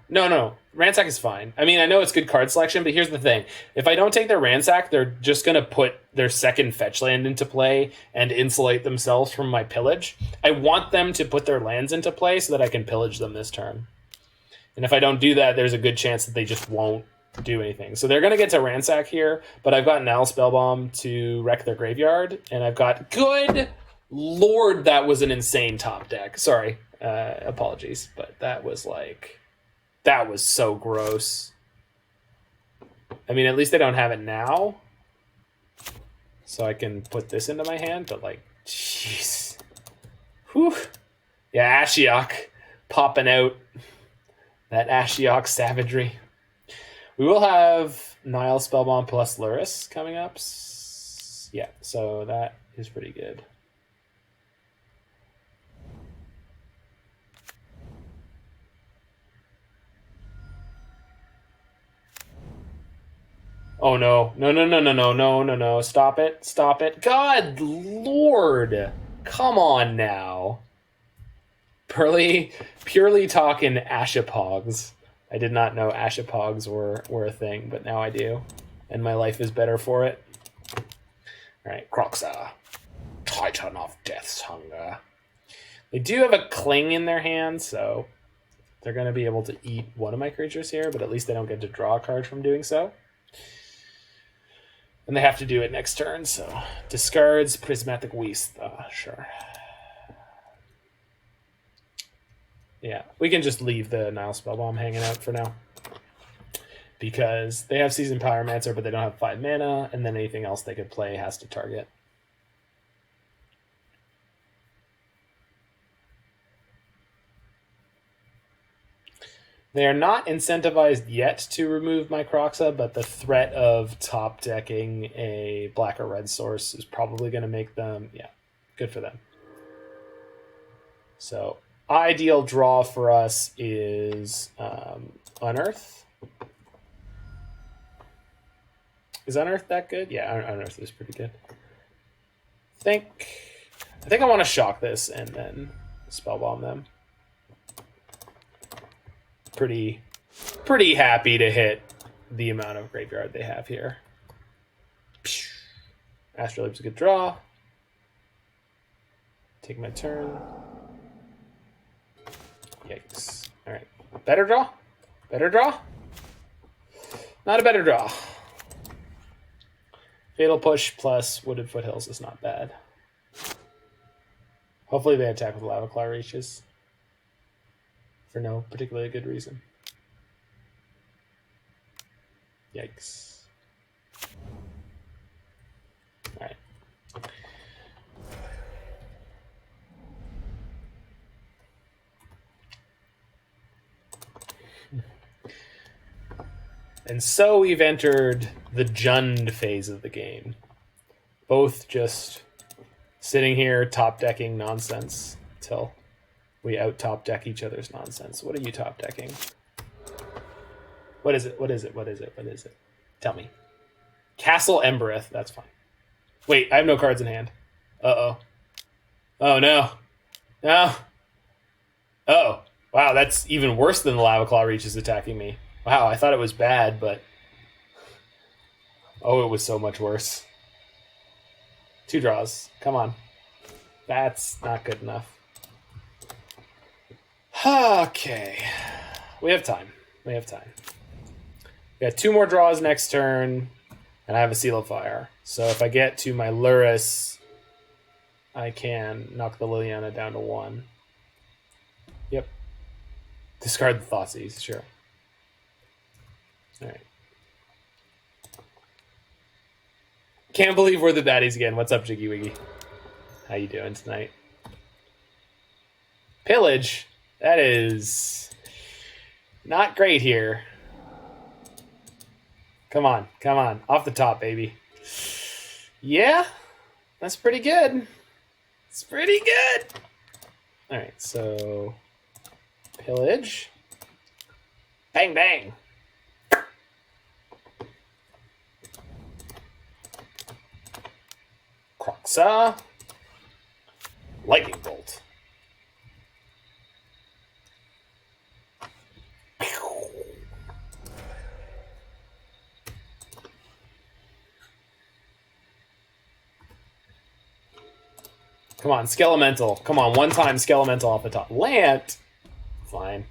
Ransack is fine. I mean, I know it's good card selection, but here's the thing. If I don't take their Ransack, they're just going to put their second fetch land into play and insulate themselves from my Pillage. I want them to put their lands into play so that I can Pillage them this turn. And if I don't do that, there's a good chance that they just won't do anything. So they're going to get to Ransack here, but I've got Nihil Spellbomb to wreck their graveyard, and I've got... Good Lord, that was an insane top deck. Sorry. Apologies, but that was so gross. I mean, at least they don't have it now, so I can put this into my hand, but jeez. Whew. Yeah, Ashiok popping out. That Ashiok savagery. We will have Nihil Spellbomb plus Lurrus coming up. Yeah, so that is pretty good. Oh no. No. Stop it. God Lord. Come on now. Purely talking Ashipogs. I did not know Ashipogs were a thing, but now I do. And my life is better for it. Alright, Kroxa. Titan of Death's Hunger. They do have a Cling in their hand, so they're going to be able to eat one of my creatures here, but at least they don't get to draw a card from doing so. And they have to do it next turn, so discards Prismatic Vista, sure. Yeah, we can just leave the Nihil Spellbomb hanging out for now. Because they have Seasoned Pyromancer, but they don't have 5 mana, and then anything else they could play has to target. They are not incentivized yet to remove my Kroxa, but the threat of top decking a black or red source is probably going to make them, yeah, good for them. So, ideal draw for us is Unearth. Is Unearth that good? Yeah, Unearth is pretty good. I think I want to shock this and then Spellbomb them. Pretty happy to hit the amount of graveyard they have here. Astrolabe's a good draw. Take my turn. Yikes. Alright. Better draw? Better draw? Not a better draw. Fatal Push plus Wooded Foothills is not bad. Hopefully they attack with Lava Claw Reaches. For no particularly good reason. Yikes. Alright. And so we've entered the Jund phase of the game. Both just sitting here top decking nonsense till we out top deck each other's nonsense. What are you top decking? What is it? Tell me. Castle Embereth. That's fine. Wait, I have no cards in hand. Uh-oh. Oh, no. No. Oh. Wow, that's even worse than the Lava Claw Reaches attacking me. Wow, I thought it was bad, but... Oh, it was so much worse. 2 draws. Come on. That's not good enough. Okay. We have time. We got 2 more draws next turn, and I have a Seal of Fire. So if I get to my Lurrus, I can knock the Liliana down to 1. Yep. Discard the Thoughtseize, sure. Alright. Can't believe we're the baddies again. What's up, Jiggy Wiggy? How you doing tonight? Pillage. That is not great here. Come on. Off the top, baby. Yeah, that's pretty good. It's pretty good. All right, so Pillage. Bang, bang. Kroxa. Lightning Bolt. Come on, Skelemental. Come on, one time Skelemental off the top. Land! Fine.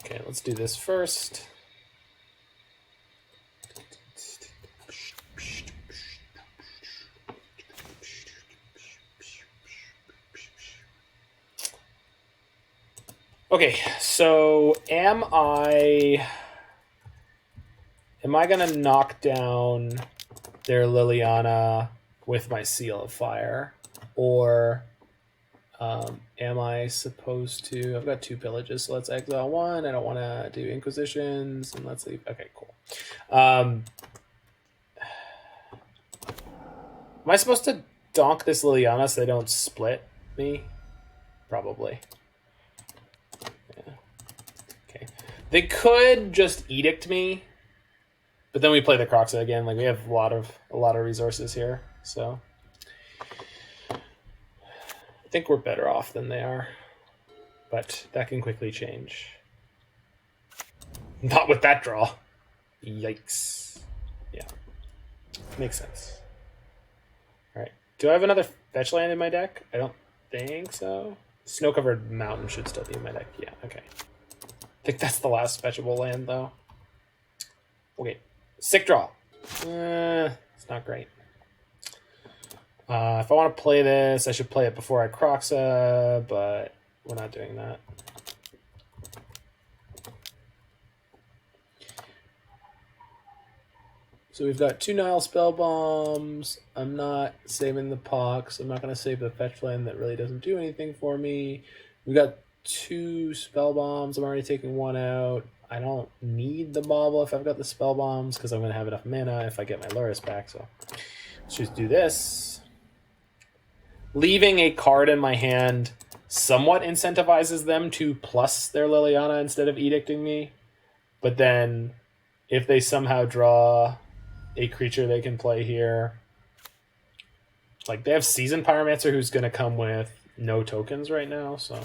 Okay, let's do this first. Okay, so am I gonna knock down their Liliana with my Seal of Fire, or am I supposed to? I've got 2 pillages, so let's exile 1. I don't want to do Inquisitions, and let's leave. Okay, cool. Am I supposed to donk this Liliana so they don't split me? Probably. Yeah. Okay. They could just Edict me. But then we play the Kroxa again. Like, we have a lot of resources here, so I think we're better off than they are. But that can quickly change. Not with that draw. Yikes. Yeah. Makes sense. Alright. Do I have another fetch land in my deck? I don't think so. Snow-covered mountain should still be in my deck. Yeah, okay. I think that's the last fetchable land, though. Okay. Sick draw. It's not great. If I want to play this, I should play it before I Kroxa, but we're not doing that. So we've got 2 Nihil Spellbombs. I'm not saving the Pox. I'm not going to save the fetch land that really doesn't do anything for me. We've got 2 Spellbombs. I'm already taking 1 out. I don't need the Bauble if I've got the Spell Bombs, because I'm going to have enough mana if I get my Lurrus back. So let's just do this. Leaving a card in my hand somewhat incentivizes them to plus their Liliana instead of edicting me. But then if they somehow draw a creature they can play here, like they have Seasoned Pyromancer who's going to come with no tokens right now. So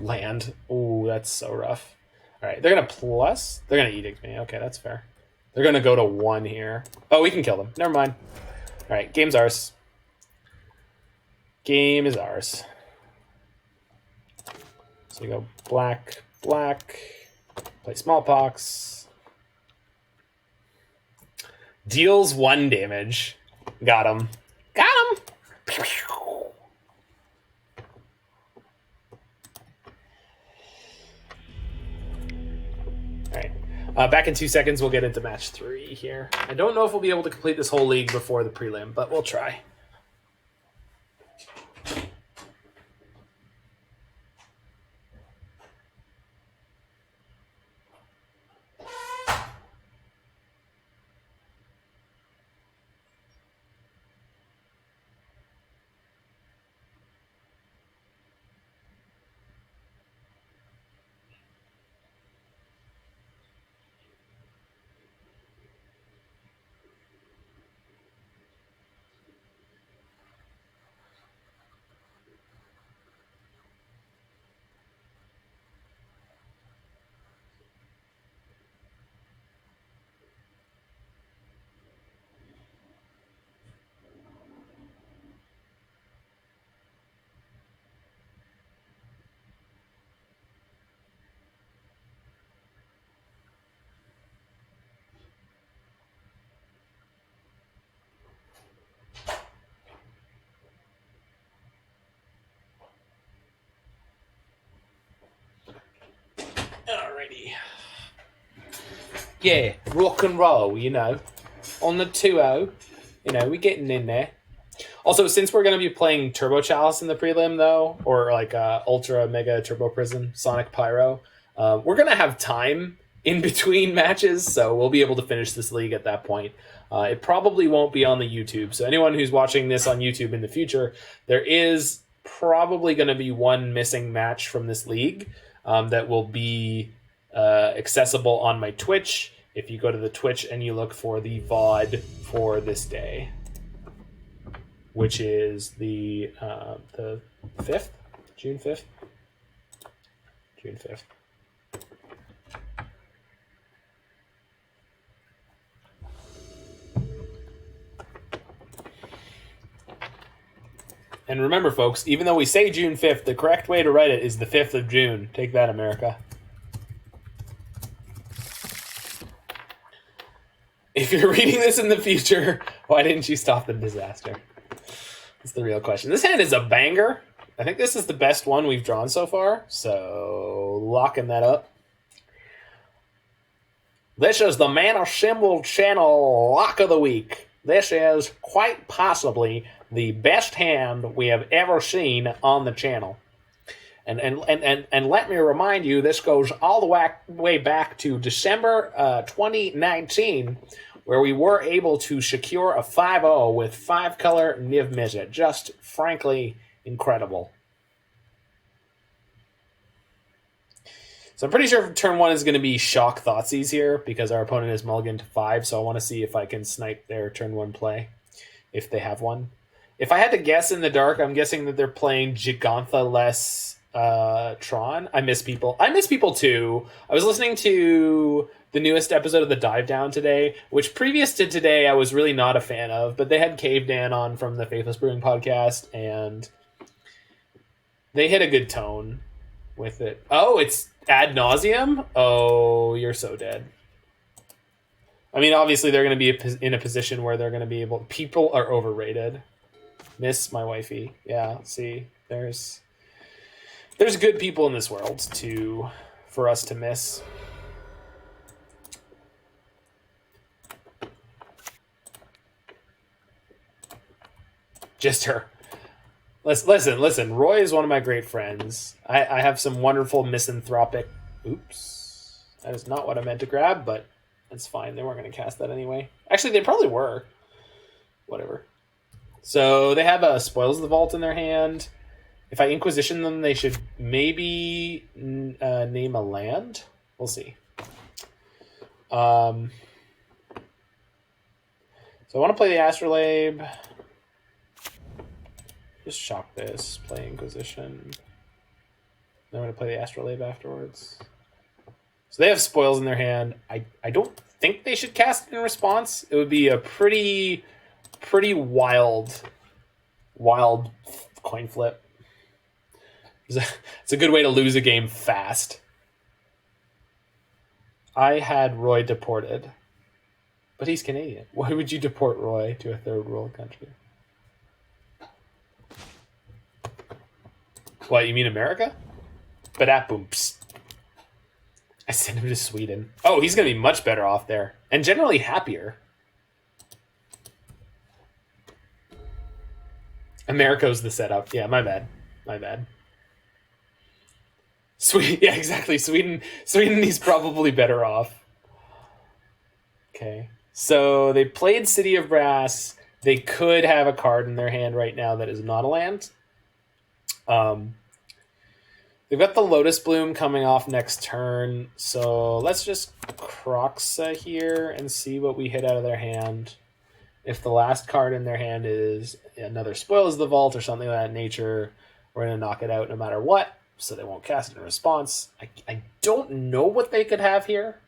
land. Ooh, that's so rough. All right, they're going to plus. They're going to edict me. Okay, that's fair. They're going to go to 1 here. Oh, we can kill them. Never mind. All right, game's ours. Game is ours. So we go black, black. Play Smallpox. Deals 1 damage. Got him. Got him! Back in 2 seconds, we'll get into match 3 here. I don't know if we'll be able to complete this whole league before the prelim, but we'll try. Alrighty. Yeah, rock and roll, you know. On the 2-0, you know, we're getting in there. Also, since we're going to be playing Turbo Chalice in the prelim, though, or like Ultra Mega Turbo Prism, Sonic Pyro, we're going to have time in between matches, so we'll be able to finish this league at that point. It probably won't be on the YouTube, so anyone who's watching this on YouTube in the future, there is probably going to be one missing match from this league that will be accessible on my Twitch if you go to the Twitch and you look for the VOD for this day, which is the 5th, June 5th. June 5th. And remember, folks, even though we say June 5th, the correct way to write it is the 5th of June. Take that, America. If you're reading this in the future, why didn't you stop the disaster? That's the real question. This hand is a banger. I think this is the best one we've drawn so far, so locking that up. This is the Mana Symbol Channel Lock of the Week. This is quite possibly the best hand we have ever seen on the channel. And let me remind you, this goes all the way back to December 2019, where we were able to secure a 5-0 with 5-color Niv Mizzet. Just frankly incredible. So I'm pretty sure turn 1 is going to be Shock Thoughtseize here, because our opponent is mulligan to 5, so I want to see if I can snipe their turn 1 play, if they have one. If I had to guess in the dark, I'm guessing that they're playing Gigantha less Tron. I miss people. I miss people too. I was listening to the newest episode of the Dive Down today, which previous to today I was really not a fan of, but they had Cave Dan on from the Faithless Brewing podcast, and they hit a good tone with it. Oh, it's ad nauseum? Oh, you're so dead. I mean, obviously they're going to be in a position where they're going to be able... People are overrated. Miss my wifey. Yeah, see, there's good people in this world for us to miss. Just her. Listen. Roy is one of my great friends. I have some wonderful misanthropic... Oops. That is not what I meant to grab, but it's fine. They weren't going to cast that anyway. Actually, they probably were. Whatever. So they have Spoils of the Vault in their hand. If I Inquisition them, they should maybe name a land. We'll see. So I want to play the Astrolabe. Just shock this. Play Inquisition. Then I'm going to play the Astrolabe afterwards. So they have Spoils in their hand. I don't think they should cast it in response. It would be a pretty wild coin flip. It's a good way to lose a game fast. I had Roy deported, but he's Canadian. Why would you deport Roy to a third world country? What, you mean America? Ba-da-boom-ps. I sent him to Sweden. Oh, he's going to be much better off there. And generally happier. America's the setup. Yeah, my bad. Yeah, exactly. Sweden is probably better off. Okay. So they played City of Brass. They could have a card in their hand right now that is not a land. They've got the Lotus Bloom coming off next turn. So let's just Kroxa here and see what we hit out of their hand. If the last card in their hand is another Spoils of the Vault or something of that nature, we're going to knock it out no matter what, so they won't cast it in response. I don't know what they could have here,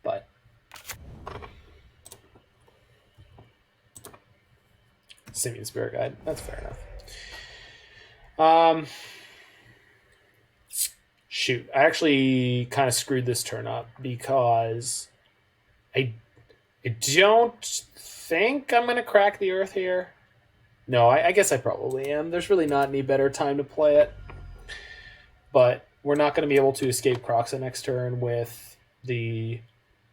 but... Simian Spirit Guide, that's fair enough. Shoot, I actually kind of screwed this turn up because I don't think I'm going to crack the Earth here. No, I guess I probably am. There's really not any better time to play it. But we're not going to be able to escape Kroxa next turn with the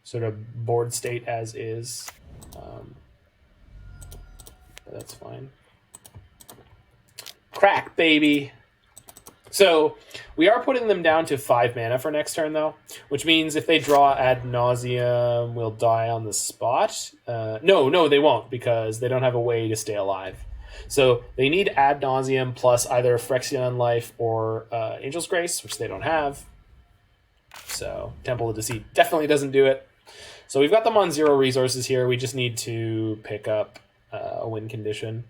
sort of board state as is. But that's fine. Crack, baby! So we are putting them down to 5 mana for next turn, though, which means if they draw ad nauseum, we'll die on the spot. No, they won't, because they don't have a way to stay alive. So they need ad nauseum plus either Phyrexian Life or Angel's Grace, which they don't have. So Temple of Deceit definitely doesn't do it. So we've got them on 0 resources here. We just need to pick up a win condition.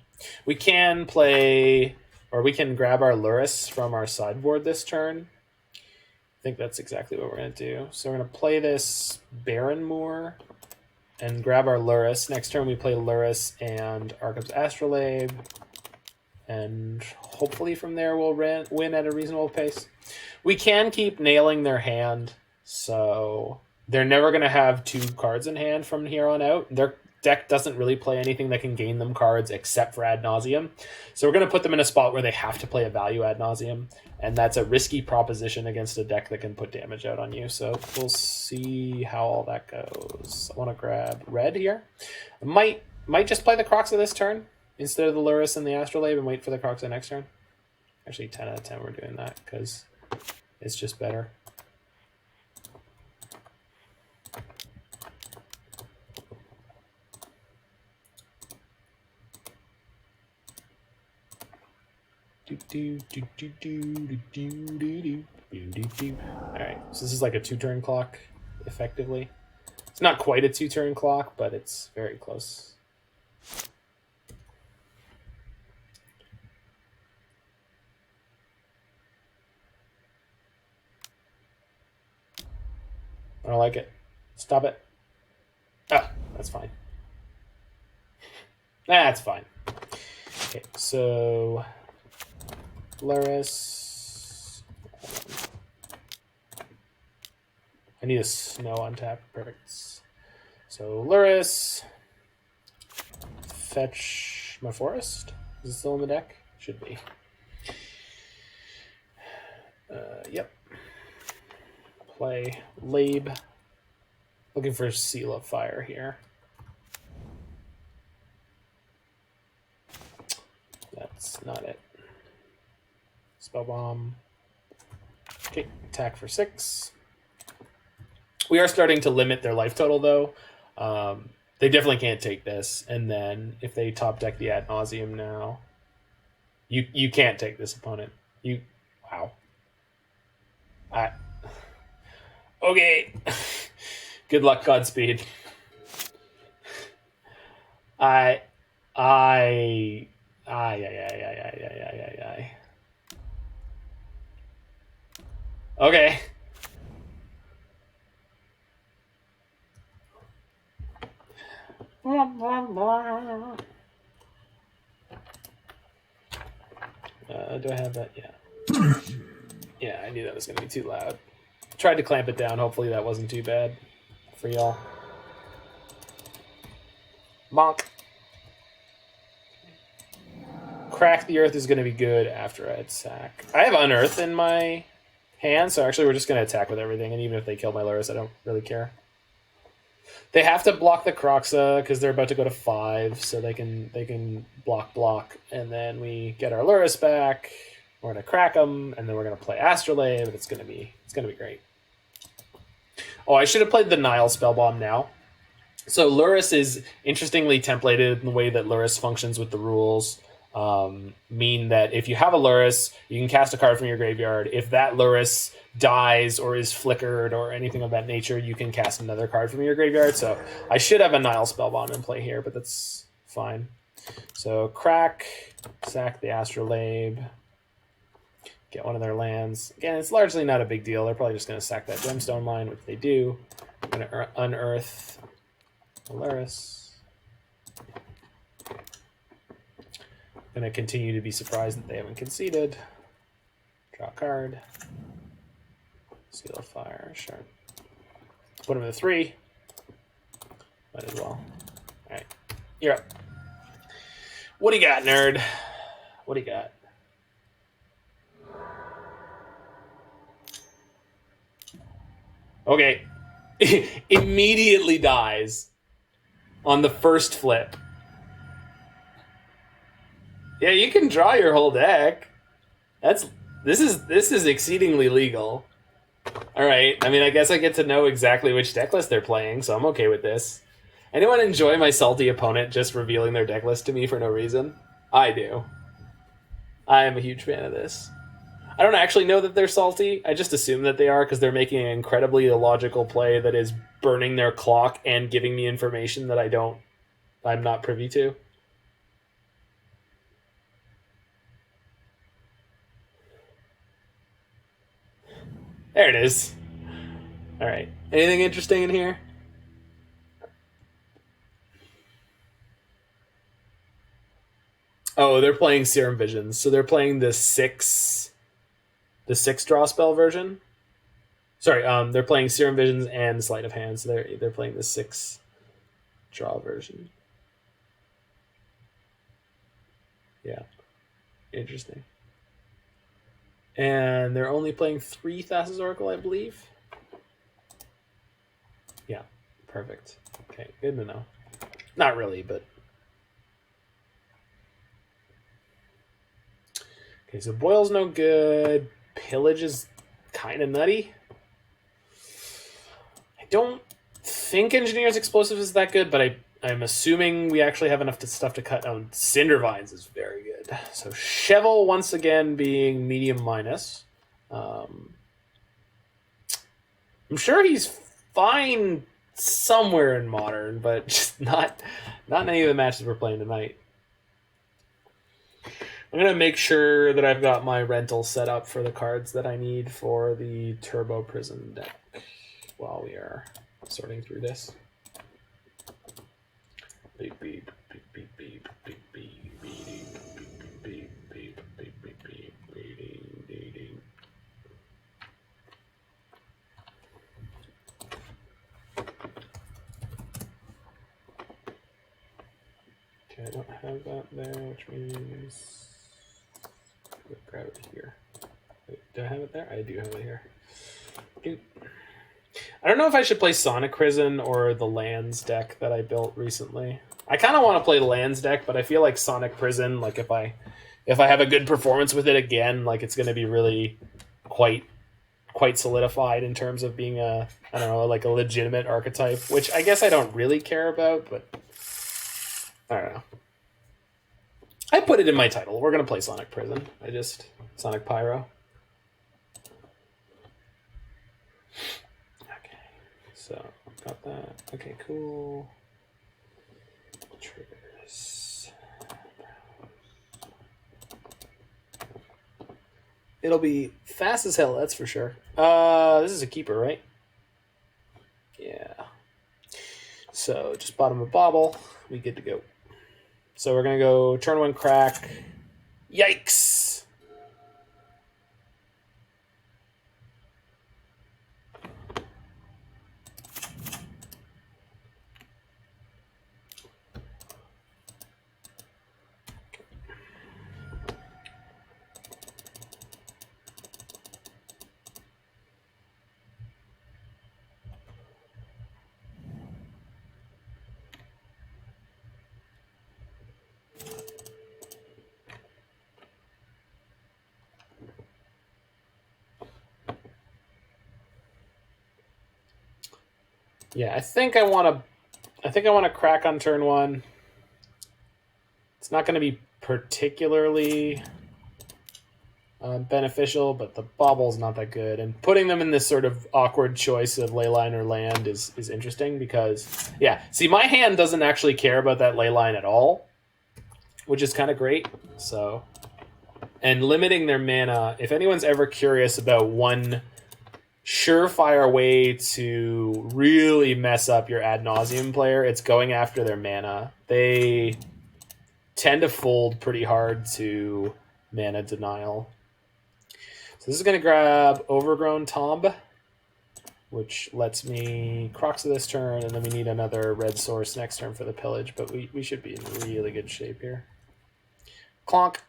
We can play, or we can grab our Lurrus from our sideboard this turn. I think that's exactly what we're going to do. So we're going to play this Barren Moor and grab our Lurrus. Next turn we play Lurrus and Arcum's Astrolabe. And hopefully from there we'll win at a reasonable pace. We can keep nailing their hand, so they're never going to have 2 cards in hand from here on out. Their deck doesn't really play anything that can gain them cards except for Ad Nauseam. So we're going to put them in a spot where they have to play a value Ad Nauseam, and that's a risky proposition against a deck that can put damage out on you. So we'll see how all that goes. I want to grab red here. I might just play the Kroxa this turn instead of the Lurrus and the Astrolabe and wait for the Kroxa next turn. Actually, 10 out of 10 we're doing that because it's just better. Alright, so this is like a 2-turn clock, effectively. It's not quite a 2-turn clock, but it's very close. I don't like it. Stop it. Ah, that's fine. That's fine. Okay, so Lurrus. I need a snow on tap. Perfect. So Lurrus. Fetch my forest. Is it still in the deck? Should be. Yep. Play Labe. Looking for Seal of Fire here. That's not it. Spellbomb. Okay, attack for 6. We are starting to limit their life total, though. They definitely can't take this. And then if they top deck the Ad Nauseam now, you can't take this opponent. Wow. Okay. Good luck, Godspeed. I. Okay. Do I have that? Yeah. Yeah, I knew that was going to be too loud. Tried to clamp it down. Hopefully that wasn't too bad for y'all. Bonk. Crack the Earth is going to be good after I attack. I have Unearth in my hand, so actually we're just going to attack with everything, and even if they kill my Lurrus, I don't really care. They have to block the Kroxa because they're about to go to 5, so they can block, and then we get our Lurrus back. We're going to crack them, and then we're going to play Astrolabe, and it's going to be great. Oh, I should have played the Nihil Spellbomb now. So Lurrus is interestingly templated in the way that Lurrus functions with the rules. Mean that if you have a Lurrus, you can cast a card from your graveyard. If that Lurrus dies or is flickered or anything of that nature, you can cast another card from your graveyard. So I should have a Nihil Spellbomb in play here, but that's fine. So crack, sack the Astrolabe, get one of their lands. Again, it's largely not a big deal. They're probably just going to sack that Gemstone line, which they do. I'm going to unearth the Lurrus. I'm going to continue to be surprised that they haven't conceded. Draw a card. Seal of Fire, sure. Put him in the 3. Might as well. Alright, you're up. What do you got, nerd? What do you got? Okay. Immediately dies on the first flip. Yeah, you can draw your whole deck. This is exceedingly legal. All right. I mean, I guess I get to know exactly which deck list they're playing, so I'm okay with this. Anyone enjoy my salty opponent just revealing their deck list to me for no reason? I do. I am a huge fan of this. I don't actually know that they're salty. I just assume that they are because they're making an incredibly illogical play that is burning their clock and giving me information that I'm not privy to. There it is. All right. Anything interesting in here? Oh, they're playing Serum Visions. So they're playing the six draw spell version. Sorry, they're playing Serum Visions and Sleight of Hand. So they're playing the 6 draw version. Yeah. Interesting. And they're only playing 3 Thassa's Oracle, I believe. Yeah, perfect. Okay, good to know. Not really, but... Okay, so Boil's no good. Pillage is kind of nutty. I don't think Engineer's Explosive is that good, but I'm assuming we actually have enough stuff to cut. Oh, Cindervines is very good. So Chevill, once again, being medium minus. I'm sure he's fine somewhere in Modern, but just not in any of the matches we're playing tonight. I'm going to make sure that I've got my rental set up for the cards that I need for the Turbo Prison deck while we are sorting through this. Beep, beep, beep, beep, beep, beep, beep, beep, beep, beep, beep, beep, beep, beep, beep. Okay, I don't have that there, which means... grab it here. Wait, do I have it there? I do have it here. I don't know if I should play Sonic Prison or the Lands deck that I built recently. I kind of want to play the Lands deck, but I feel like Sonic Prison, like if I have a good performance with it again, like it's going to be really quite solidified in terms of being a legitimate archetype, which I guess I don't really care about, but I don't know. I put it in my title. We're going to play Sonic Prison. Sonic Pyro. Okay. So, got that. Okay, cool. Triggers. It'll be fast as hell, that's for sure. This is a keeper, right? Yeah. So, just bottom of Bauble. We good to go. So we're going to go turn 1 crack. Yikes! Yeah, I think I want to crack on turn 1. It's not going to be particularly beneficial, but the Bauble's not that good. And putting them in this sort of awkward choice of Leyline or Land is interesting because, yeah, see, my hand doesn't actually care about that Leyline at all, which is kind of great. So, and limiting their mana, if anyone's ever curious about one surefire way to really mess up your ad nauseum player, it's going after their mana. They tend to fold pretty hard to mana denial. So this is going to grab Overgrown Tomb, which lets me Kroxa this turn, and then we need another red source next turn for the Pillage, but we should be in really good shape here. Clonk.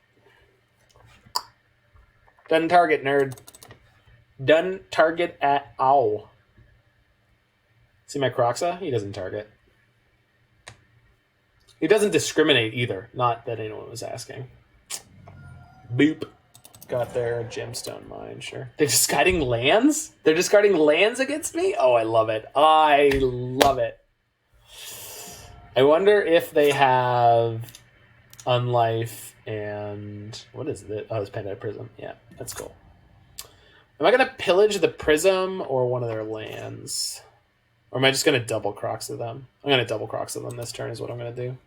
Doesn't target, nerd. Doesn't target at all. See my Kroxa? He doesn't target. He doesn't discriminate either. Not that anyone was asking. Boop. Got their Gemstone Mine, sure. They're discarding lands? They're discarding lands against me? Oh, I love it. I love it. I wonder if they have Unlife and... what is it? Oh, it's Pandemic Prism. Yeah, that's cool. Am I going to pillage the Prism or one of their lands? Or am I just going to double Kroxa them? I'm going to double Kroxa them this turn is what I'm going to do.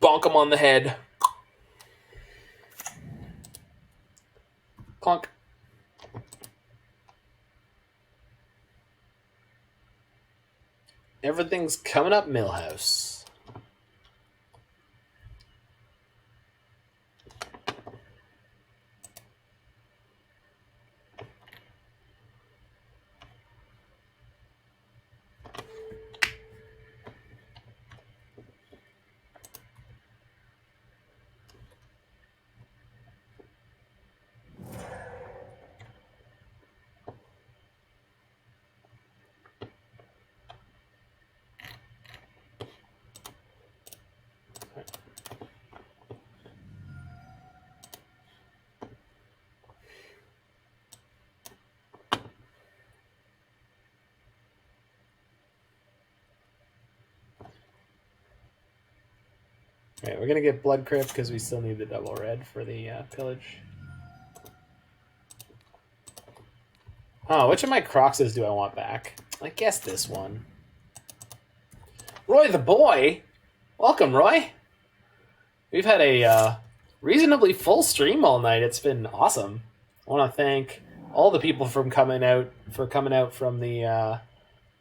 Bonk them on the head. Clunk. Everything's coming up Millhouse. Alright, we're going to get Blood Crypt because we still need the double red for the Pillage. Oh, which of my Kroxas do I want back? I guess this one. Roy the boy! Welcome, Roy! We've had a reasonably full stream all night. It's been awesome. I want to thank all the people for coming out from the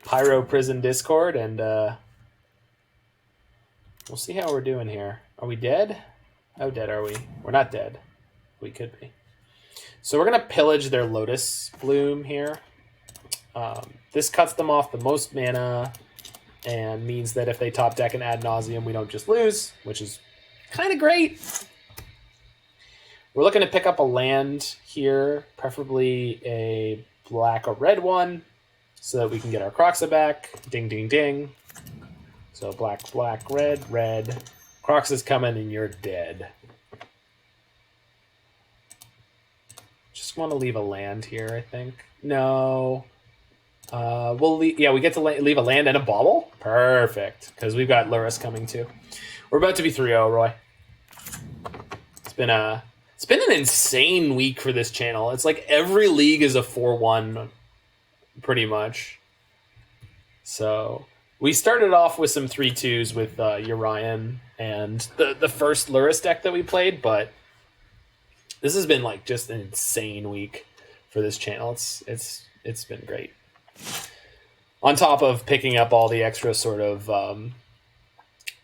Pyro Prison Discord, and we'll see how we're doing here. Are we dead? How dead are we? We're not dead. We could be. So we're going to pillage their Lotus Bloom here. This cuts them off the most mana and means that if they top deck and ad nauseum, we don't just lose, which is kind of great. We're looking to pick up a land here, preferably a black or red one, so that we can get our Kroxa back. Ding, ding, ding. So black, black, red, red. Kroxa's coming and you're dead. Just want to leave a land here, I think. No. We'll leave, yeah, we get to leave a land and a Bauble. Perfect, because we've got Lurrus coming too. We're about to be 3-0, Roy. It's been an insane week for this channel. It's like every league is a 4-1, pretty much. So we started off with some 3-2s with Urian and the first Lurrus deck that we played, but this has been like just an insane week for this channel. It's been great. On top of picking up all the extra sort of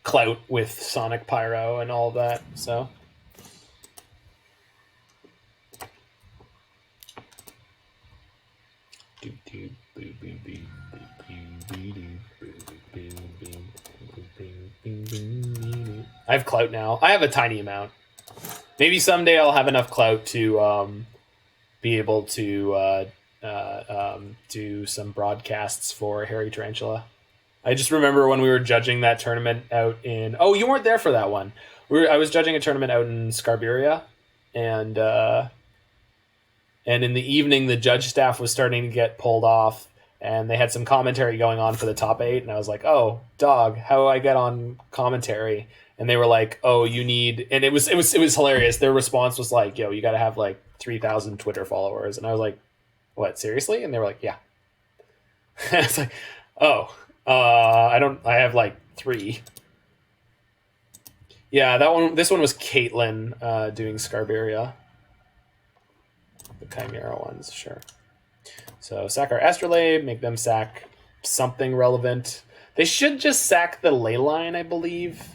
clout with Sonic Pyro and all of that, so. I have clout now. I have a tiny amount. Maybe someday I'll have enough clout to be able to do some broadcasts for Harry Tarantula. I just remember when we were judging that tournament out in... Oh, you weren't there for that one. I was judging a tournament out in Scarberia, and in the evening, the judge staff was starting to get pulled off, and they had some commentary going on for the top 8, and I was like, oh, dog, how do I get on commentary? And they were like, oh, you need... And it was hilarious. Their response was like, yo, you got to have like 3,000 Twitter followers. And I was like, what, seriously? And they were like, yeah. It's like, oh, I have like 3. Yeah, this one was Caitlin doing Scarberia. The Chimera ones, sure. So sack our Astrolabe, make them sack something relevant. They should just sack the Leyline, I believe.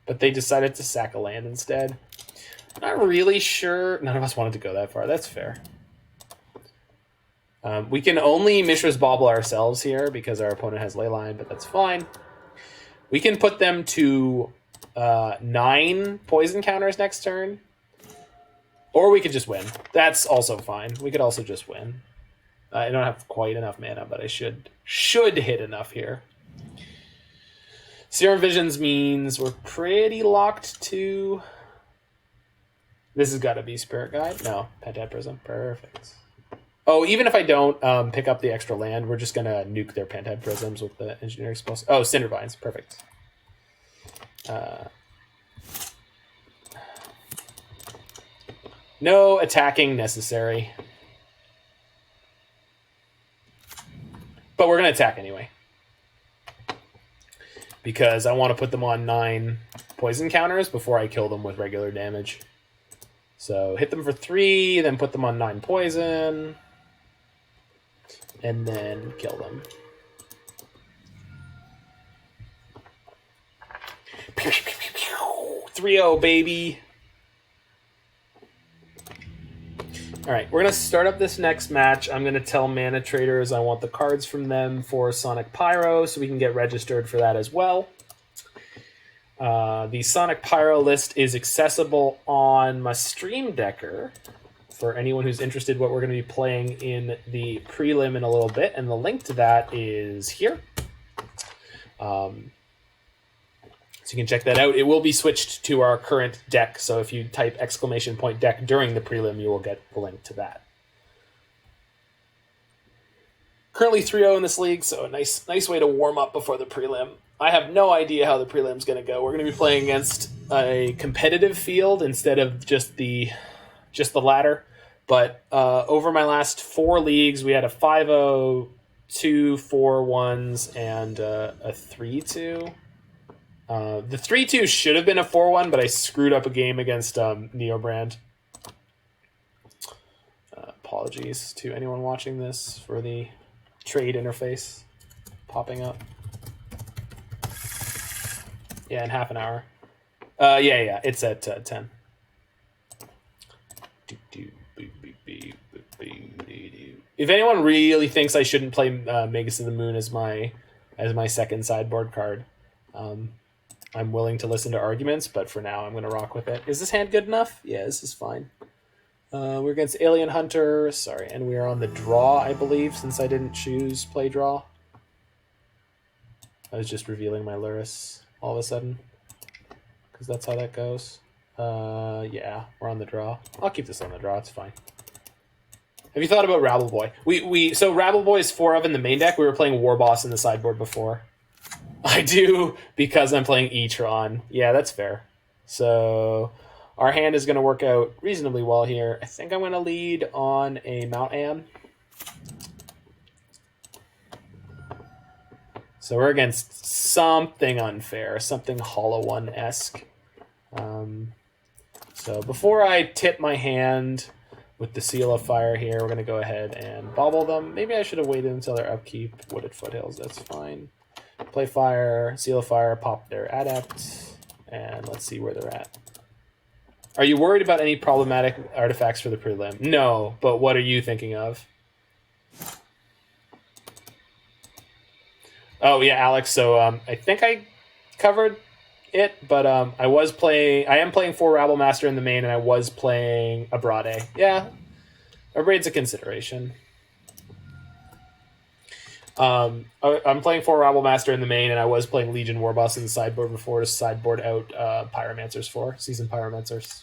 But they decided to sack a land instead. I'm not really sure. None of us wanted to go that far. That's fair. We can only Mishra's Bauble ourselves here because our opponent has Leyline, but that's fine. We can put them to 9 poison counters next turn. Or we could just win. That's also fine. We could also just win. I don't have quite enough mana, but I should hit enough here. Serum Visions means we're pretty locked to... This has got to be Spirit Guide. No, Pentad Prism. Perfect. Oh, even if I don't pick up the extra land, we're just going to nuke their Pentad Prisms with the Engineering Spells. Oh, Cindervines. Perfect. No attacking necessary. But we're going to attack anyway. Because I want to put them on 9 poison counters before I kill them with regular damage. So hit them for 3, then put them on 9 poison. And then kill them. 3-0, baby. Alright, we're going to start up this next match. I'm going to tell mana traders I want the cards from them for Sonic Pyro, so we can get registered for that as well. The Sonic Pyro list is accessible on my Stream Decker for anyone who's interested what we're going to be playing in the prelim in a little bit, and the link to that is here. So you can check that out. It will be switched to our current deck, so if you type !deck during the prelim, you will get the link to that. Currently 3-0 in this league, so a nice way to warm up before the prelim. I have no idea how the prelim's going to go. We're going to be playing against a competitive field instead of just the ladder. But over my last 4 leagues, we had a 5-0, 2 4-1s, and a 3-2. The 3-2 should have been a 4-1, but I screwed up a game against Neobrand. Apologies to anyone watching this for the trade interface popping up. Yeah, in half an hour. Yeah, it's at 10. If anyone really thinks I shouldn't play Magus of the Moon as my second sideboard card, I'm willing to listen to arguments, but for now I'm going to rock with it. Is this hand good enough? Yeah, this is fine. We're against Alien Hunter, sorry, and we are on the draw, I believe, since I didn't choose play draw. I was just revealing my Lurrus all of a sudden, because that's how that goes. Yeah, we're on the draw. I'll keep this on the draw, it's fine. Have you thought about Rabble Boy? So Rabble Boy is 4 of in the main deck. We were playing War Boss in the sideboard before. I do, because I'm playing E-Tron. Yeah, that's fair. So our hand is going to work out reasonably well here. I think I'm going to lead on a Mount Ann. So we're against something unfair, something Hollow One-esque. So before I tip my hand with the Seal of Fire here, we're going to go ahead and bauble them. Maybe I should have waited until their upkeep. Wooded Foothills, that's fine. Play Fire, Seal of Fire, pop their Adept, and let's see where they're at. Are you worried about any problematic artifacts for the prelim? No, but what are you thinking of? Oh yeah, Alex. So I think I covered it, but I am playing 4 Rabble Master in the main, and I was playing a Brade. Yeah, Abrade's a consideration. I'm playing 4 Rabble Master in the main, and I was playing Legion Warboss in the sideboard before to sideboard out Pyromancers for Seasoned Pyromancers.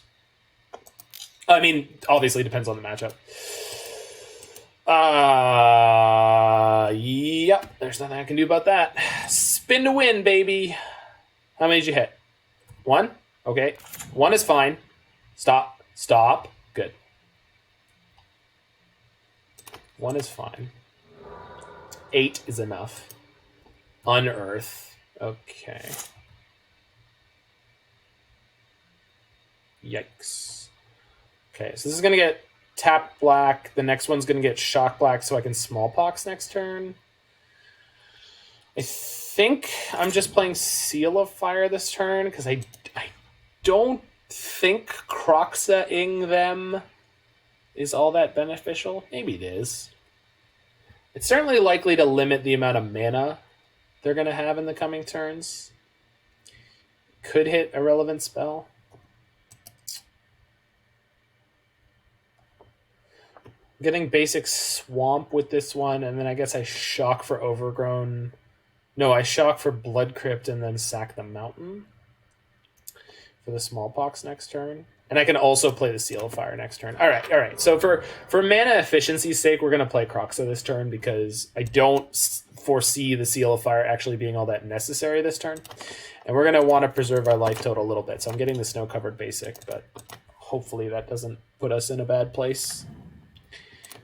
I mean, obviously depends on the matchup. Yep, there's nothing I can do about that. Spin to win, baby. How many did you hit? 1? Okay. 1 is fine. Stop. Good. 1 is fine. 8 is enough. Unearth. Okay. Yikes. Okay, so this is going to get tap black. The next one's going to get shock black so I can Smallpox next turn. I think I'm just playing Seal of Fire this turn because I don't think Kroxa-ing them is all that beneficial. Maybe it is. It's certainly likely to limit the amount of mana they're going to have in the coming turns. Could hit a relevant spell. I'm getting basic Swamp with this one, and then I guess I shock for Overgrown. No, I shock for Blood Crypt and then sack the Mountain for the Smallpox next turn. And I can also play the Seal of Fire next turn. All right. So for mana efficiency's sake, we're going to play Kroxa this turn because I don't foresee the Seal of Fire actually being all that necessary this turn. And we're going to want to preserve our life total a little bit. So I'm getting the snow-covered basic, but hopefully that doesn't put us in a bad place.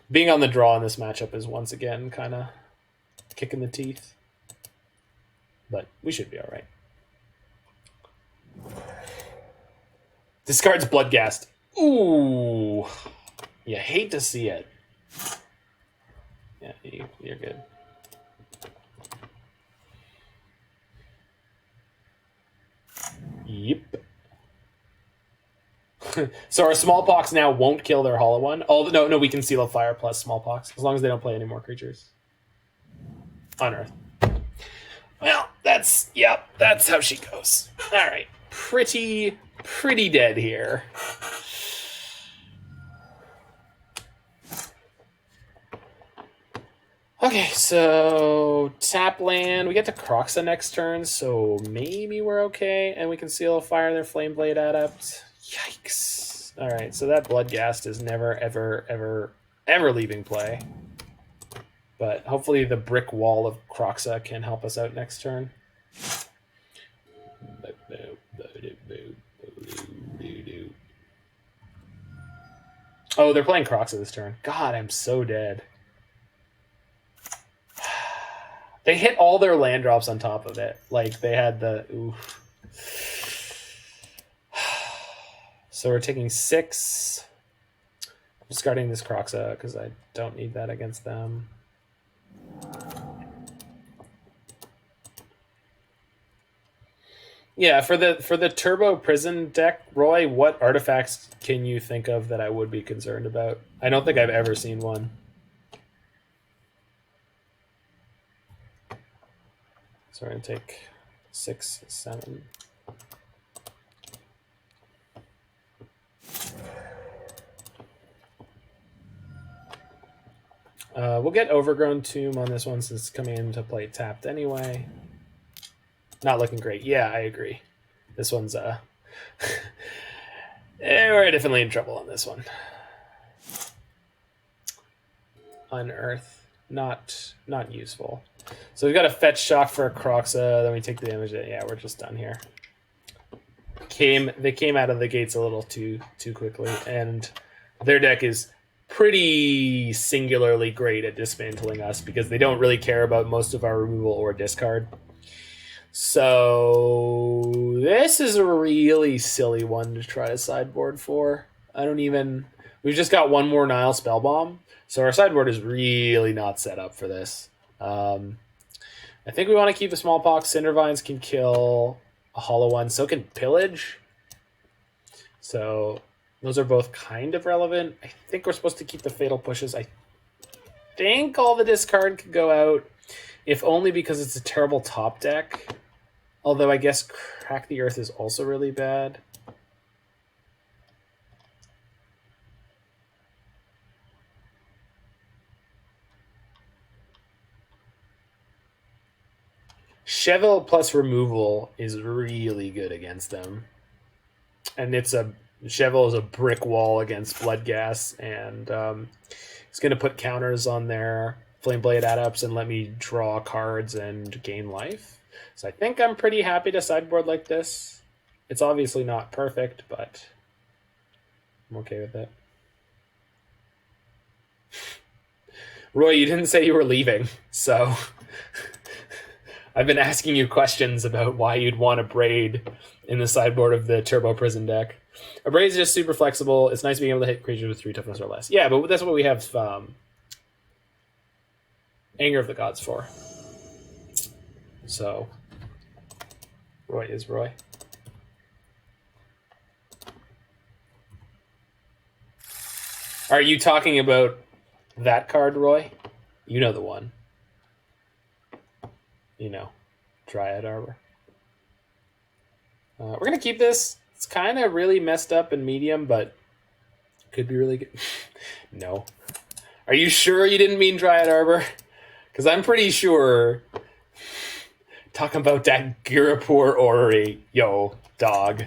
Being on the draw in this matchup is once again kind of kicking the teeth. But we should be all right. Discards Bloodghast. Ooh. You hate to see it. Yeah, you're good. Yep. So our Smallpox now won't kill their Hollow One. Oh, no, we can Seal of Fire plus Smallpox, as long as they don't play any more creatures. Unearth. Well, that's how she goes. All right. Pretty dead here. Okay, so tap land. We get to Kroxa next turn, so maybe we're okay, and we can Seal of Fire their Flameblade Adept. Yikes. All right, so that Bloodghast is never, ever leaving play. But hopefully the brick wall of Kroxa can help us out next turn. Oh, they're playing Kroxa this turn. God, I'm so dead. They hit all their land drops on top of it. Like, they had the... Oof. So we're taking 6. I'm discarding this Kroxa because I don't need that against them. Yeah, for the Turbo Prison deck, Roy, what artifacts can you think of that I would be concerned about? I don't think I've ever seen one. So we're going to take 6, 7. We'll get Overgrown Tomb on this one since it's coming into play tapped anyway. Not looking great. Yeah, I agree. This one's we're definitely in trouble on this one. Unearth, not useful. So we've got a fetch shock for a Kroxa, then we take the damage. Yeah, we're just done here. They came out of the gates a little too quickly, and their deck is pretty singularly great at dismantling us because they don't really care about most of our removal or discard. So this is a really silly one to try to sideboard for. We've just got one more Nihil Spellbomb, so our sideboard is really not set up for this. I think we want to keep the Smallpox. Cindervines can kill a Hollow One, so can Pillage. So those are both kind of relevant. I think we're supposed to keep the Fatal Pushes. I think all the discard could go out, if only because it's a terrible top deck. Although I guess Crack the Earth is also really bad. Chevill plus removal is really good against them. And Chevill is a brick wall against Bloodghast, and it's going to put counters on their Flameblade Adepts and let me draw cards and gain life. So I think I'm pretty happy to sideboard like this. It's obviously not perfect, but I'm okay with it. Roy, you didn't say you were leaving, so I've been asking you questions about why you'd want a Braid in the sideboard of the Turbo Prison deck. A Braid is just super flexible. It's nice being able to hit creatures with 3 toughness or less. Yeah, but that's what we have Anger of the Gods for. So, Roy is Roy. Are you talking about that card, Roy? You know the one. You know, Dryad Arbor. We're going to keep this. It's kind of really messed up in medium, but could be really good. No. Are you sure you didn't mean Dryad Arbor? Because I'm pretty sure... Talking about that Girapur Orrery. Yo, dog.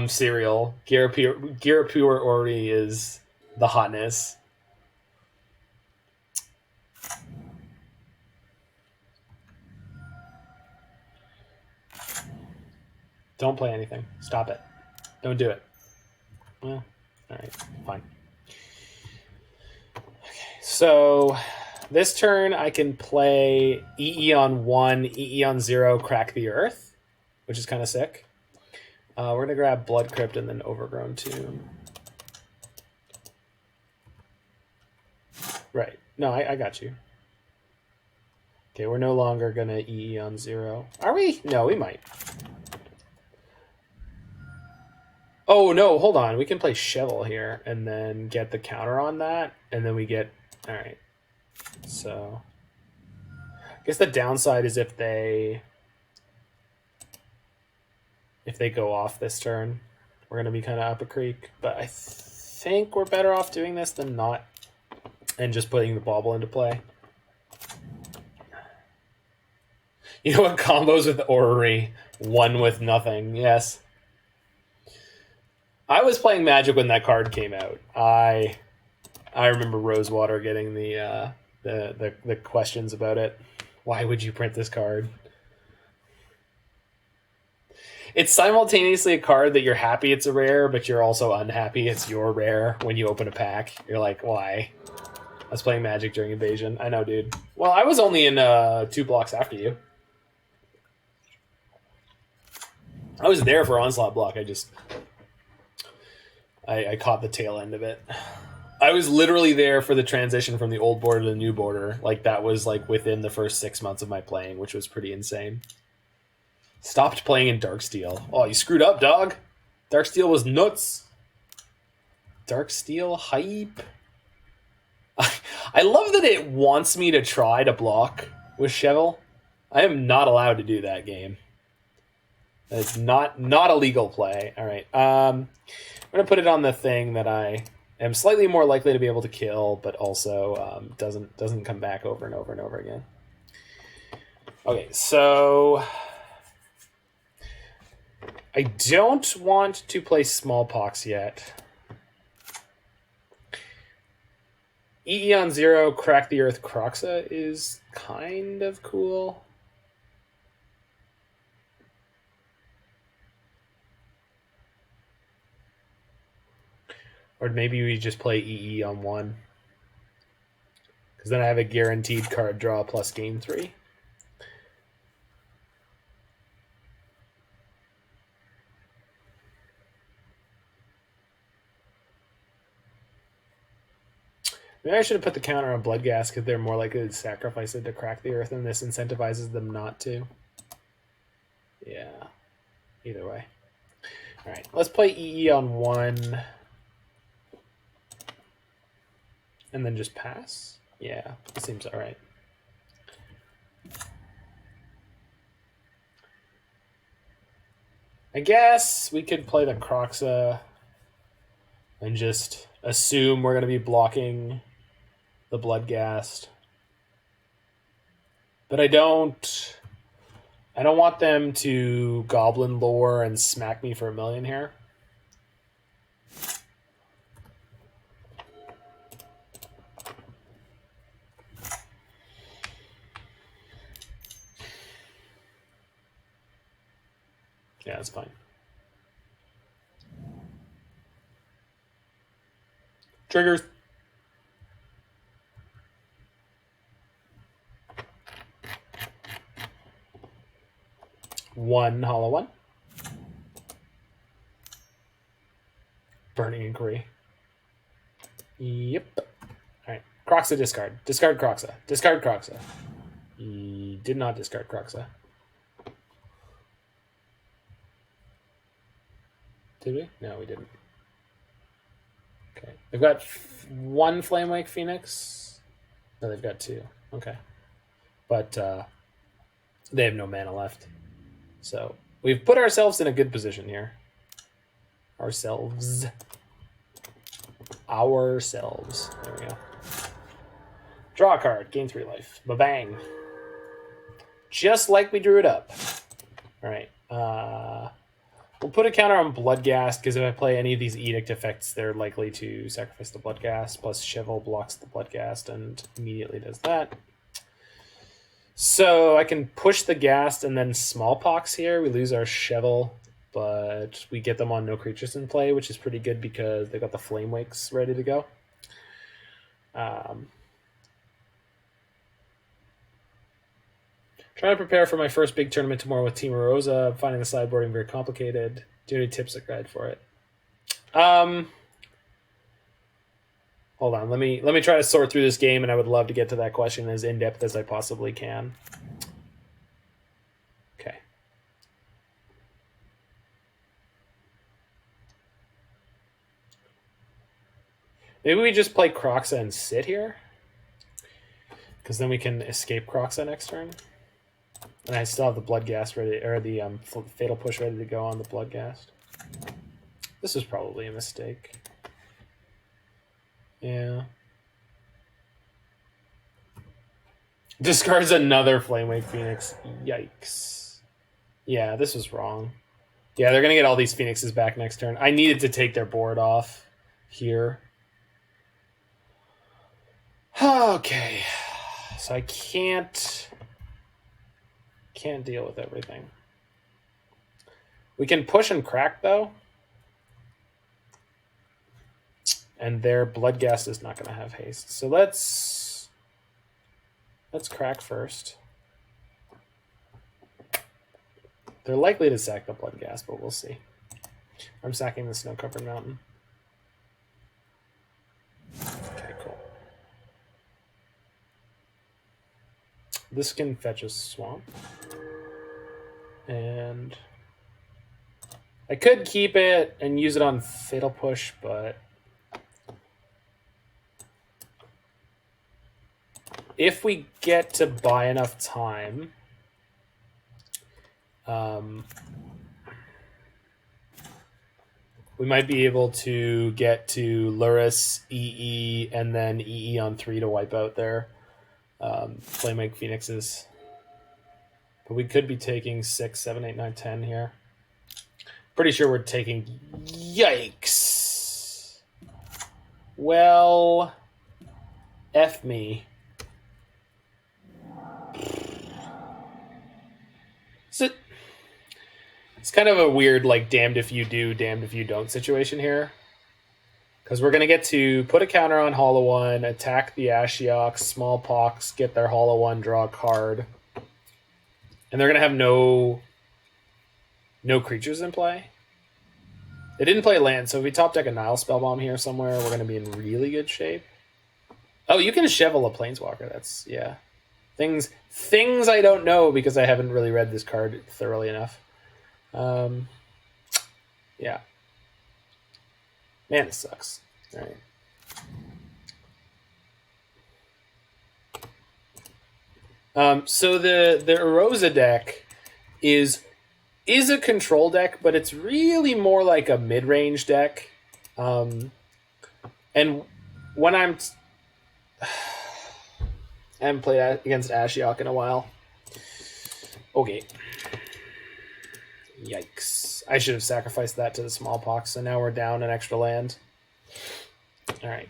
Cereal. Girapur Orrery is the hotness. Don't play anything. Stop it. Don't do it. Well, all right, fine. Okay, so this turn I can play EE on 1, EE on 0, Crack the Earth, which is kind of sick. We're going to grab Blood Crypt and then Overgrown Tomb. Right. No, I got you. Okay, we're no longer going to EE on 0. Are we? No, we might. Oh, no, hold on. We can play Chevill here and then get the counter on that. And then we get... All right. So... I guess the downside is if they go off this turn, we're going to be kind of up a creek. But I think we're better off doing this than not and just putting the Bauble into play. You know what? Combos with Orrery, one with nothing. Yes. I was playing Magic when that card came out. I remember Rosewater getting the questions about it. Why would you print this card? It's simultaneously a card that you're happy it's a rare, but you're also unhappy it's your rare when you open a pack. You're like, why? I was playing Magic during Invasion. I know, dude. Well, I was only in 2 blocks after you. I was there for Onslaught block. I caught the tail end of it. I was literally there for the transition from the old border to the new border. Like, that was like within the first 6 months of my playing, which was pretty insane. Stopped playing in Darksteel. Oh, you screwed up, dog. Darksteel was nuts. Darksteel hype. I love that it wants me to try to block with Chevill. I am not allowed to do that game. It's not a legal play. All right. I'm going to put it on the thing that I am slightly more likely to be able to kill, but also doesn't come back over and over and over again. Okay, so I don't want to play Smallpox yet. EE on 0, Crack the Earth, Kroxa is kind of cool. Or maybe we just play EE on 1. Because then I have a guaranteed card draw plus game 3. Maybe I should have put the counter on Bloodghast because they're more likely to sacrifice it to Crack the Earth, and this incentivizes them not to. Yeah. Either way. Alright, let's play EE on 1. And then just pass? Yeah, that seems alright. I guess we could play the Kroxa and just assume we're going to be blocking the Bloodghast. But I don't want them to Goblin Lore and smack me for $1 million here. Yeah, that's fine. Triggers. One hollow one. Burning Inquiry. Yep. Alright. Kroxa discard. Discard Kroxa. Discard Kroxa. He did not discard Kroxa. Did we? No, we didn't. Okay. They've got 1 Flamewake Phoenix. No, they've got 2. Okay. But they have no mana left. So we've put ourselves in a good position here. Ourselves. There we go. Draw a card. Gain 3 life. Ba-bang. Just like we drew it up. All right. We'll put a counter on Bloodghast, because if I play any of these Edict effects, they're likely to sacrifice the Bloodghast, plus Chevill blocks the Bloodghast and immediately does that. So I can push the Ghast and then Smallpox here. We lose our Chevill. but we get them on no creatures in play, which is pretty good because they got the Flame Wakes ready to go. Trying to prepare for my first big tournament tomorrow with Team Rosa. Finding the sideboarding very complicated. Do you have any tips or guide for it? Hold on. Let me try to sort through this game, and I would love to get to that question as in depth as I possibly can. Okay. Maybe we just play Kroxa and sit here, because then we can escape Kroxa next turn. And I still have the Bloodghast ready, or the Fatal Push ready to go on the Bloodghast. This was probably a mistake. Yeah. Discards another Flamewake Phoenix. Yikes. Yeah, this was wrong. Yeah, they're going to get all these Phoenixes back next turn. I needed to take their board off here. Okay. So I can't deal with everything. We can push and crack, though. And their Bloodghast is not going to have haste. So let's crack first. They're likely to sack the Bloodghast, but we'll see. I'm sacking the Snow-Covered Mountain. Okay, cool. This can fetch a swamp. And I could keep it and use it on Fatal Push, but if we get to buy enough time, we might be able to get to Lurrus, EE, and then EE on 3 to wipe out their Flamewake Phoenixes. But we could be taking 6, 7, 8, 9, 10 here. Pretty sure we're taking... Yikes! Well... F me. It's kind of a weird, like, damned if you do, damned if you don't situation here. Because we're going to get to put a counter on Hollow One, attack the Ashiok, Smallpox, get their Hollow One, draw a card. And they're going to have no creatures in play. They didn't play land, so if we top deck a Nihil Spellbomb here somewhere, we're going to be in really good shape. Oh, you can Chevill a Planeswalker. That's, yeah. Things I don't know because I haven't really read this card thoroughly enough. Yeah. Man, this sucks. All right. So the Erosa deck is a control deck, but it's really more like a mid-range deck. And when I haven't played against Ashiok in a while. Okay. Yikes. I should have sacrificed that to the Smallpox, so now we're down an extra land. Alright.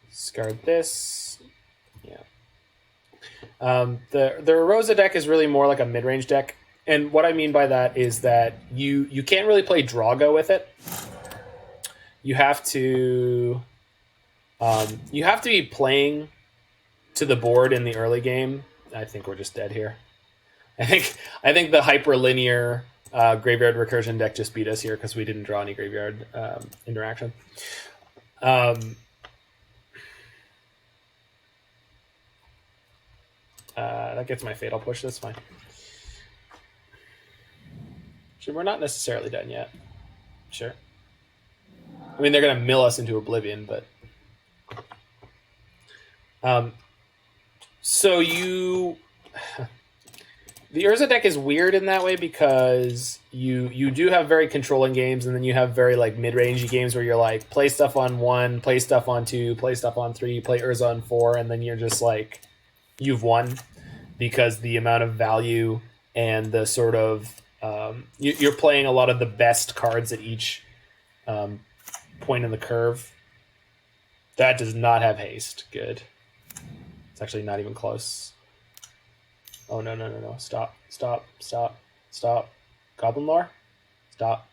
Discard this. Yeah. The Erosa deck is really more like a mid-range deck, and what I mean by that is that you can't really play Drago with it. You have to be playing to the board in the early game. I think we're just dead here. I think the hyperlinear graveyard recursion deck just beat us here because we didn't draw any graveyard interaction. That gets my Fatal Push. That's fine. Sure, we're not necessarily done yet. Sure. I mean, they're going to mill us into oblivion, but... So you... The Urza deck is weird in that way because you do have very controlling games, and then you have very like mid-rangey games where you're like play stuff on 1, play stuff on 2, play stuff on 3, play Urza on 4, and then you're just like you've won because the amount of value and the sort of you're playing a lot of the best cards at each point in the curve. That does not have haste. Good. It's actually not even close. Oh, no. Stop. Goblin Lore? Stop.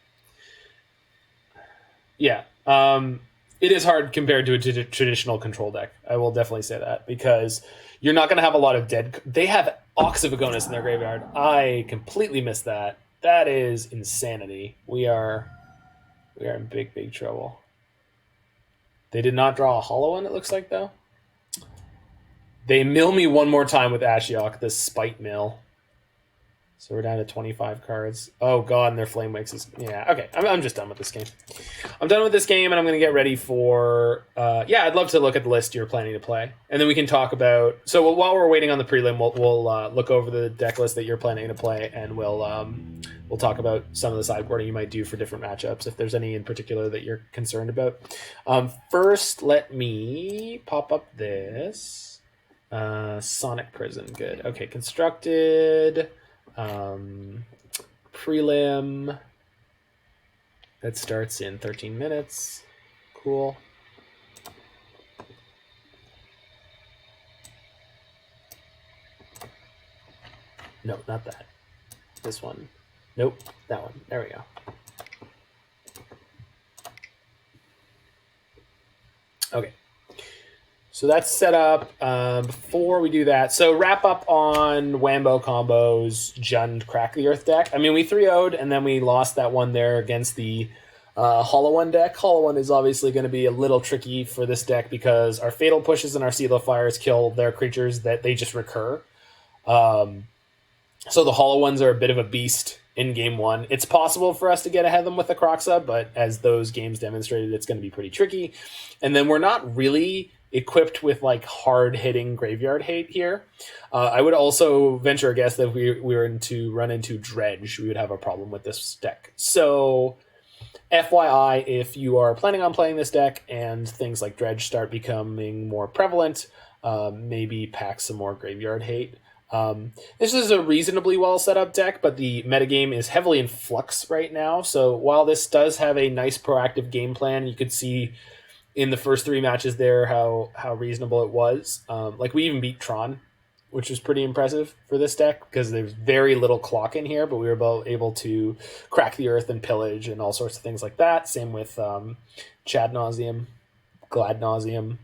Yeah. It is hard compared to a traditional control deck. I will definitely say that, because you're not going to have a lot of dead... They have Ox of Agonis in their graveyard. I completely missed that. That is insanity. We are in big, big trouble. They did not draw a hollow one, it looks like, though. They mill me one more time with Ashiok, the Spite Mill. So we're down to 25 cards. Oh, God, and their Flame Wakes is... Yeah, okay. I'm just done with this game. I'm done with this game, and I'm going to get ready for... yeah, I'd love to look at the list you're planning to play. And then we can talk about... So while we're waiting on the prelim, we'll look over the deck list that you're planning to play, and we'll talk about some of the sideboarding you might do for different matchups, if there's any in particular that you're concerned about. First, let me pop up this. Sonic Prison, good. Okay, constructed... prelim that starts in 13 minutes. Cool. No, not that. This one. Nope, that one. There we go. Okay. So that's set up. Before we do that, so wrap up on Wambo Combo's Jund Crack the Earth deck. I mean, we 3-0'd and then we lost that one there against the Hollow One deck. Hollow One is obviously going to be a little tricky for this deck because our Fatal Pushes and our Seal of Fires kill their creatures that they just recur. So the Hollow Ones are a bit of a beast in game one. It's possible for us to get ahead of them with the Kroxa, but as those games demonstrated, it's going to be pretty tricky. And then we're not really equipped with like hard-hitting graveyard hate here. I would also venture a guess that if we were to run into Dredge, we would have a problem with this deck. So FYI, if you are planning on playing this deck and things like Dredge start becoming more prevalent, maybe pack some more graveyard hate. This is a reasonably well set up deck, but the metagame is heavily in flux right now. So while this does have a nice proactive game plan, you could see in the first 3 matches there how reasonable it was. Like we even beat Tron, which was pretty impressive for this deck because there's very little clock in here, but we were able to crack the earth and pillage and all sorts of things like that. Same with Chad Nauseum, Glad Nauseum,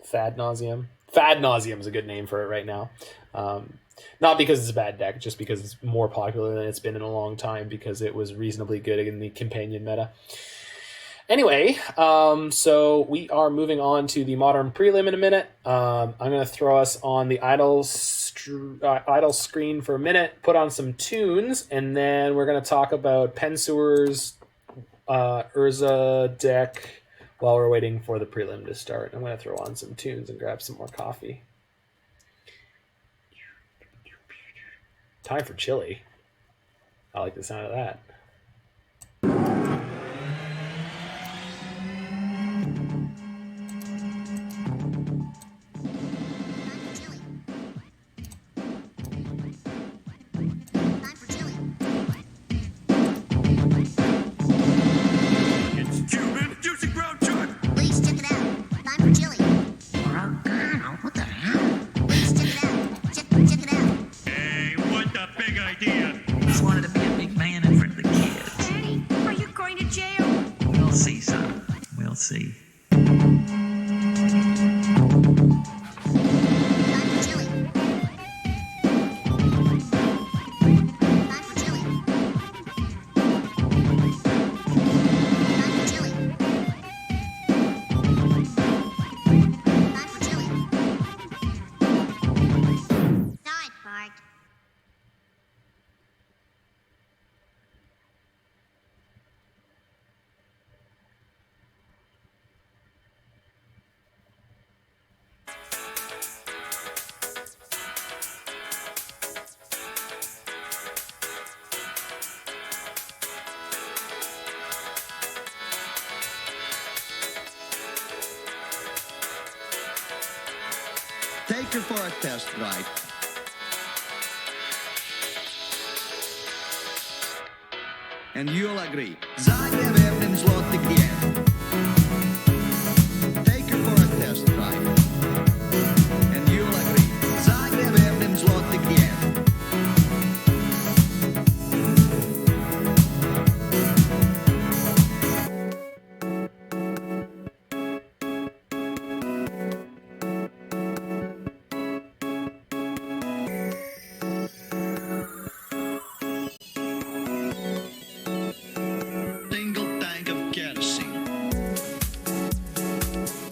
Fad Nauseum. Fad Nauseum is a good name for it right now. Not because it's a bad deck, just because it's more popular than it's been in a long time because it was reasonably good in the companion meta. Anyway, so we are moving on to the Modern Prelim in a minute. I'm going to throw us on the idle screen for a minute, put on some tunes, and then we're going to talk about Pensewer's Urza deck while we're waiting for the prelim to start. I'm going to throw on some tunes and grab some more coffee. Time for chili. I like the sound of that. Take her for a test ride. And you'll agree. Задние верным злотых ген.